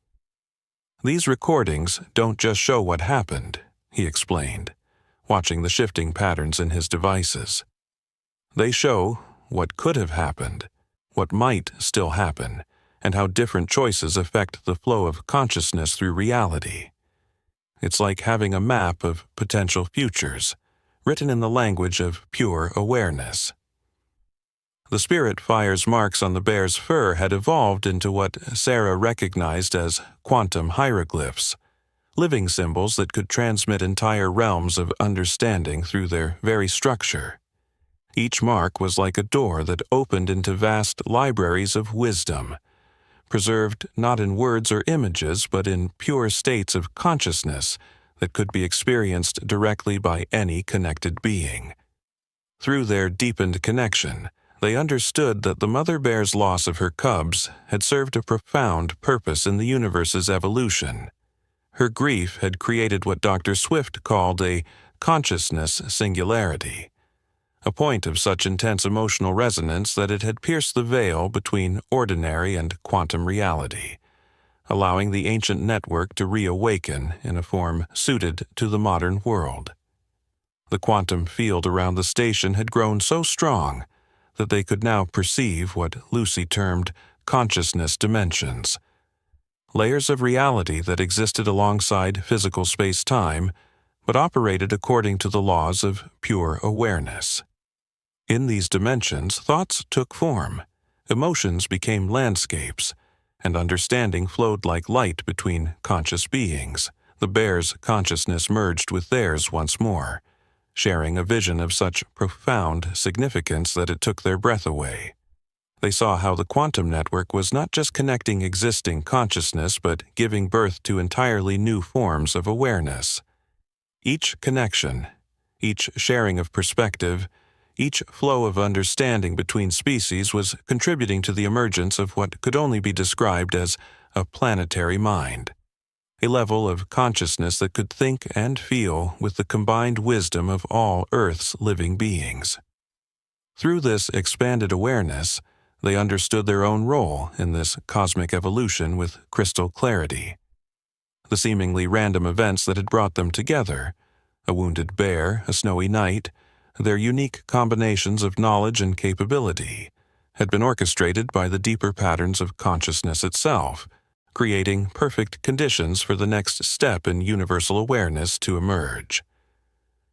These recordings don't just show what happened, he explained, watching the shifting patterns in his devices. They show what could have happened, what might still happen, and how different choices affect the flow of consciousness through reality. It's like having a map of potential futures, written in the language of pure awareness. The spirit fire's marks on the bear's fur had evolved into what Sarah recognized as quantum hieroglyphs, living symbols that could transmit entire realms of understanding through their very structure. Each mark was like a door that opened into vast libraries of wisdom, preserved not in words or images but in pure states of consciousness that could be experienced directly by any connected being. Through their deepened connection, they understood that the mother bear's loss of her cubs had served a profound purpose in the universe's evolution. Her grief had created what Dr. Swift called a consciousness singularity, a point of such intense emotional resonance that it had pierced the veil between ordinary and quantum reality, allowing the ancient network to reawaken in a form suited to the modern world. The quantum field around the station had grown so strong that they could now perceive what Lucy termed consciousness dimensions, layers of reality that existed alongside physical space-time, but operated according to the laws of pure awareness. In these dimensions, thoughts took form, emotions became landscapes, and understanding flowed like light between conscious beings. The bear's consciousness merged with theirs once more, sharing a vision of such profound significance that it took their breath away. They saw how the quantum network was not just connecting existing consciousness but giving birth to entirely new forms of awareness. Each connection, each sharing of perspective, each flow of understanding between species was contributing to the emergence of what could only be described as a planetary mind, a level of consciousness that could think and feel with the combined wisdom of all Earth's living beings. Through this expanded awareness, they understood their own role in this cosmic evolution with crystal clarity. The seemingly random events that had brought them together, a wounded bear, a snowy night, their unique combinations of knowledge and capability, had been orchestrated by the deeper patterns of consciousness itself, creating perfect conditions for the next step in universal awareness to emerge.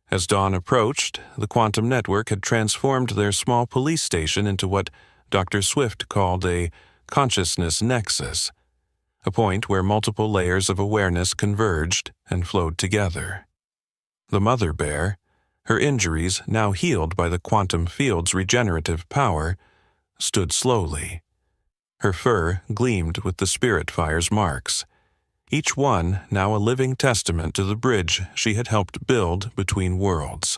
As dawn approached, the quantum network had transformed their small police station into what Dr. Swift called a consciousness nexus, a point where multiple layers of awareness converged and flowed together. The mother bear, her injuries now healed by the quantum field's regenerative power, stood slowly. Her fur gleamed with the spirit fire's marks, each one now a living testament to the bridge she had helped build between worlds.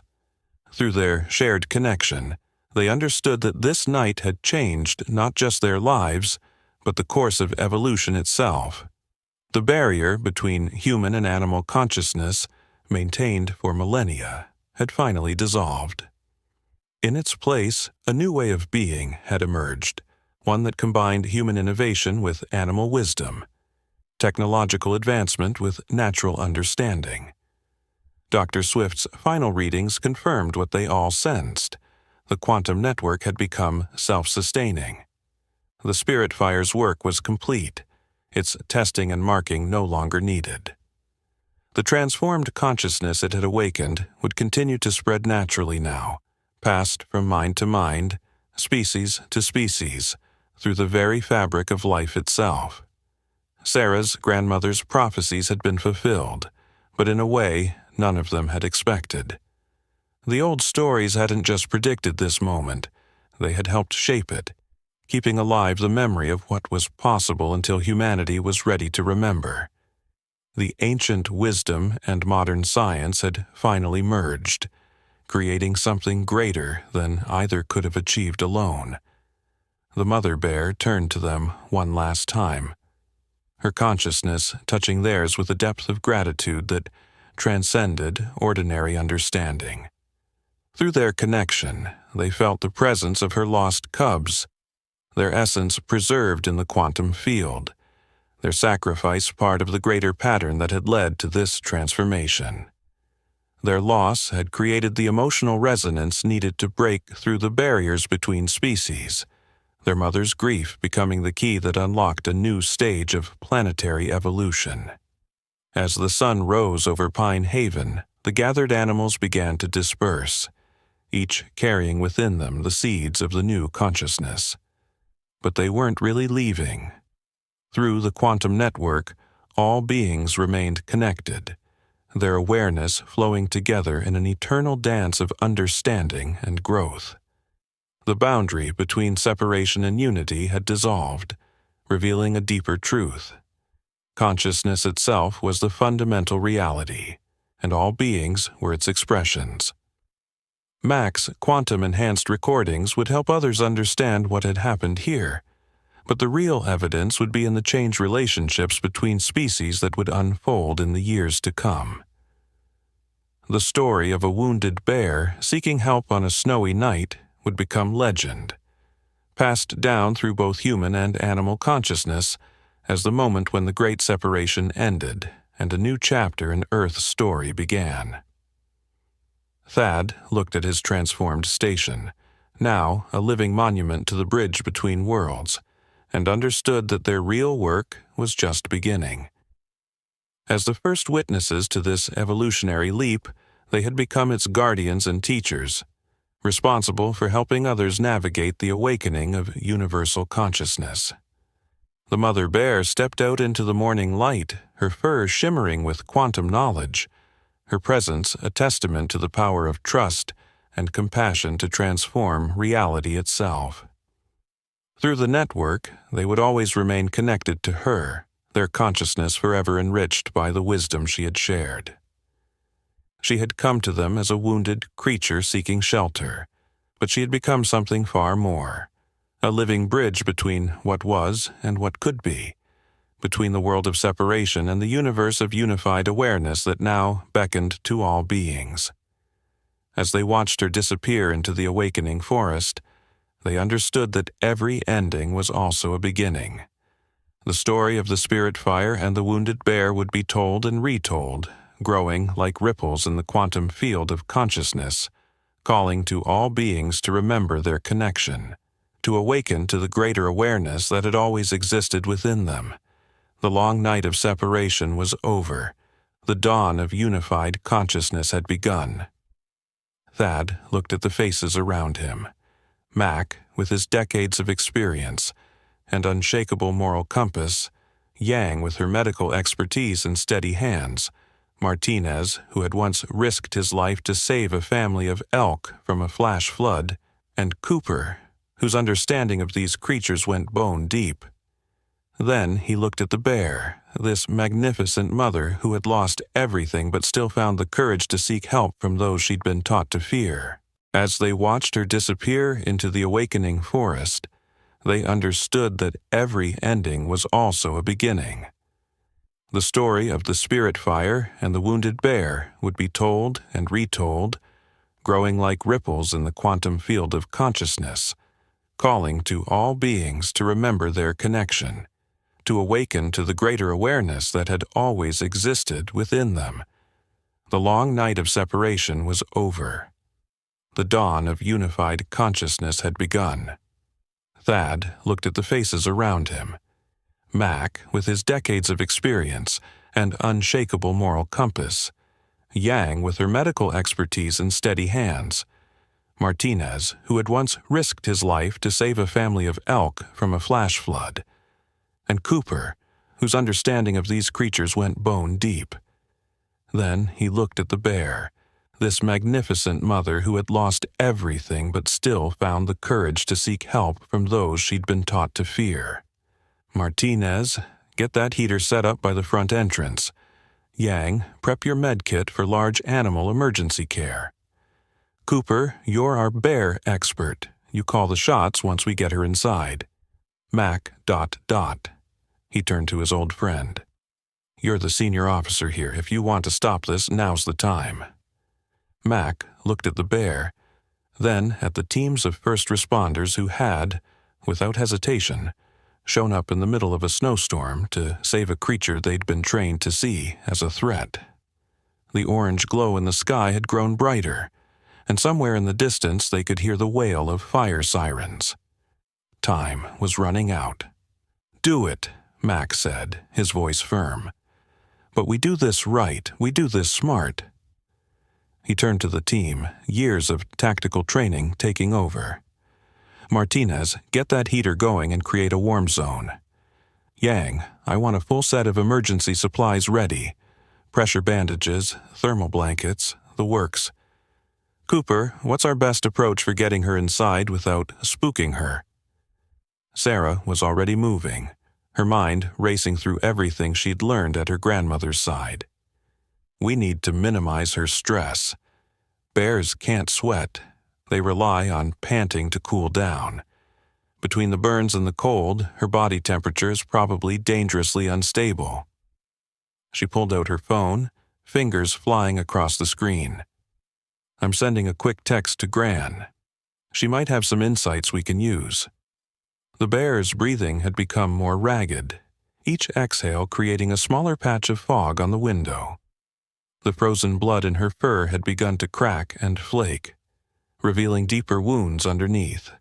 Through their shared connection, they understood that this night had changed not just their lives, but the course of evolution itself. The barrier between human and animal consciousness, maintained for millennia, had finally dissolved. In its place, a new way of being had emerged, one that combined human innovation with animal wisdom, technological advancement with natural understanding. Dr. Swift's final readings confirmed what they all sensed. The quantum network had become self-sustaining. The spirit fire's work was complete, its testing and marking no longer needed. The transformed consciousness it had awakened would continue to spread naturally now, passed from mind to mind, species to species, through the very fabric of life itself. Sarah's grandmother's prophecies had been fulfilled, but in a way none of them had expected. The old stories hadn't just predicted this moment, they had helped shape it, keeping alive the memory of what was possible until humanity was ready to remember. The ancient wisdom and modern science had finally merged, creating something greater than either could have achieved alone. The mother bear turned to them one last time, her consciousness touching theirs with a depth of gratitude that transcended ordinary understanding. Through their connection, they felt the presence of her lost cubs, their essence preserved in the quantum field, their sacrifice part of the greater pattern that had led to this transformation. Their loss had created the emotional resonance needed to break through the barriers between species, their mother's grief becoming the key that unlocked a new stage of planetary evolution. As the sun rose over Pine Haven, the gathered animals began to disperse, each carrying within them the seeds of the new consciousness. But they weren't really leaving. Through the quantum network, all beings remained connected, their awareness flowing together in an eternal dance of understanding and growth. The boundary between separation and unity had dissolved, revealing a deeper truth. Consciousness itself was the fundamental reality, and all beings were its expressions. Mac's quantum-enhanced recordings would help others understand what had happened here, but the real evidence would be in the changed relationships between species that would unfold in the years to come. The story of a wounded bear seeking help on a snowy night would become legend, passed down through both human and animal consciousness as the moment when the Great Separation ended and a new chapter in Earth's story began. Thad looked at his transformed station, now a living monument to the bridge between worlds, and understood that their real work was just beginning. As the first witnesses to this evolutionary leap, they had become its guardians and teachers, responsible for helping others navigate the awakening of universal consciousness. The mother bear stepped out into the morning light, her fur shimmering with quantum knowledge, her presence a testament to the power of trust and compassion to transform reality itself. Through the network, they would always remain connected to her, their consciousness forever enriched by the wisdom she had shared. She had come to them as a wounded creature seeking shelter, but she had become something far more, a living bridge between what was and what could be, between the world of separation and the universe of unified awareness that now beckoned to all beings. As they watched her disappear into the awakening forest, they understood that every ending was also a beginning. The story of the spirit fire and the wounded bear would be told and retold, growing like ripples in the quantum field of consciousness, calling to all beings to remember their connection, to awaken to the greater awareness that had always existed within them. The long night of separation was over. The dawn of unified consciousness had begun. Thad looked at the faces around him. Mac, with his decades of experience and unshakable moral compass, Yang with her medical expertise and steady hands, Martinez, who had once risked his life to save a family of elk from a flash flood, and Cooper, whose understanding of these creatures went bone deep. Then he looked at the bear, this magnificent mother who had lost everything but still found the courage to seek help from those she'd been taught to fear. As they watched her disappear into the awakening forest, they understood that every ending was also a beginning. The story of the spirit fire and the wounded bear would be told and retold, growing like ripples in the quantum field of consciousness, calling to all beings to remember their connection, to awaken to the greater awareness that had always existed within them. The long night of separation was over. The dawn of unified consciousness had begun. Thad looked at the faces around him. Mac, with his decades of experience and unshakable moral compass. Yang, with her medical expertise and steady hands. Martinez, who had once risked his life to save a family of elk from a flash flood. And Cooper, whose understanding of these creatures went bone deep. Then he looked at the bear, this magnificent mother who had lost everything but still found the courage to seek help from those she'd been taught to fear. Martinez, get that heater set up by the front entrance. Yang, prep your med kit for large animal emergency care. Cooper, you're our bear expert. You call the shots once we get her inside. Mac ... He turned to his old friend. You're the senior officer here. If you want to stop this, now's the time. Mac looked at the bear, then at the teams of first responders who had, without hesitation, shown up in the middle of a snowstorm to save a creature they'd been trained to see as a threat. The orange glow in the sky had grown brighter, and somewhere in the distance they could hear the wail of fire sirens. Time was running out. Do it, Mac said, his voice firm. But we do this right, we do this smart. He turned to the team, years of tactical training taking over. Martinez, get that heater going and create a warm zone. Yang, I want a full set of emergency supplies ready. Pressure bandages, thermal blankets, the works. Cooper, what's our best approach for getting her inside without spooking her? Sarah was already moving, her mind racing through everything she'd learned at her grandmother's side. We need to minimize her stress. Bears can't sweat. They rely on panting to cool down. Between the burns and the cold, her body temperature is probably dangerously unstable. She pulled out her phone, fingers flying across the screen. I'm sending a quick text to Gran. She might have some insights we can use. The bear's breathing had become more ragged, each exhale creating a smaller patch of fog on the window. The frozen blood in her fur had begun to crack and flake, revealing deeper wounds underneath.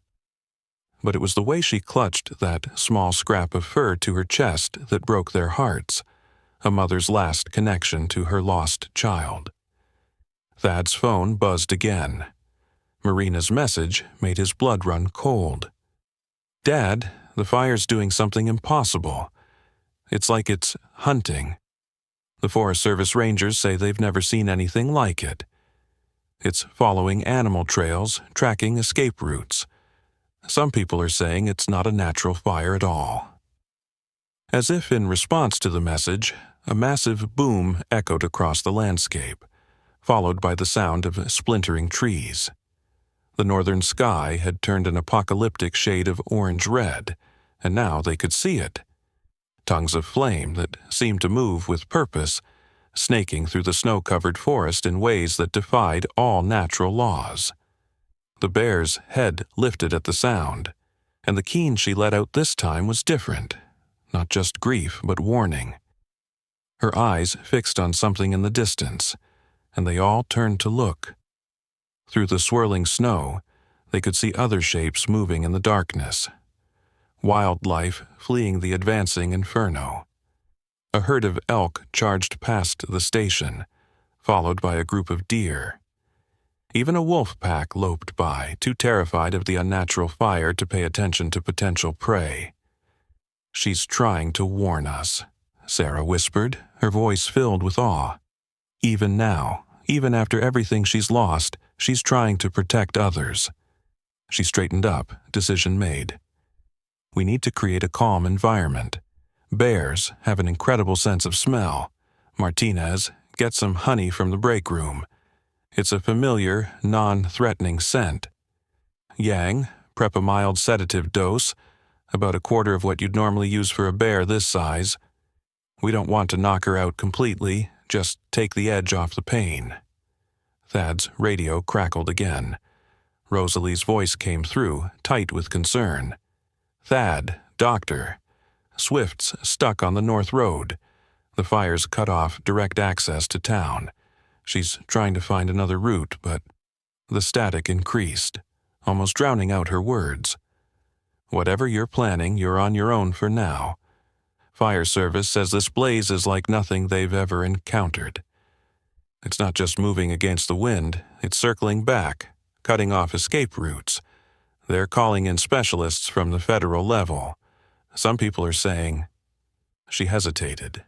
But it was the way she clutched that small scrap of fur to her chest that broke their hearts, a mother's last connection to her lost child. Thad's phone buzzed again. Marina's message made his blood run cold. Dad, the fire's doing something impossible. It's like it's hunting. The Forest Service rangers say they've never seen anything like it. It's following animal trails, tracking escape routes. Some people are saying it's not a natural fire at all. As if in response to the message, a massive boom echoed across the landscape, followed by the sound of splintering trees. The northern sky had turned an apocalyptic shade of orange-red, and now they could see it. Tongues of flame that seemed to move with purpose, snaking through the snow-covered forest in ways that defied all natural laws. The bear's head lifted at the sound, and the keen she let out this time was different, not just grief but warning. Her eyes fixed on something in the distance, and they all turned to look. Through the swirling snow, they could see other shapes moving in the darkness. Wildlife fleeing the advancing inferno. A herd of elk charged past the station, followed by a group of deer. Even a wolf pack loped by, too terrified of the unnatural fire to pay attention to potential prey. She's trying to warn us, Sarah whispered, her voice filled with awe. Even now, even after everything she's lost, she's trying to protect others. She straightened up, decision made. We need to create a calm environment. Bears have an incredible sense of smell. Martinez, get some honey from the break room. It's a familiar, non-threatening scent. Yang, prep a mild sedative dose, about a quarter of what you'd normally use for a bear this size. We don't want to knock her out completely, just take the edge off the pain. Thad's radio crackled again. Rosalie's voice came through, tight with concern. Thad, doctor. Swift's stuck on the North Road. The fire's cut off direct access to town. She's trying to find another route, but the static increased, almost drowning out her words. Whatever you're planning, you're on your own for now. Fire Service says this blaze is like nothing they've ever encountered. It's not just moving against the wind, it's circling back, cutting off escape routes. They're calling in specialists from the federal level. Some people are saying... She hesitated,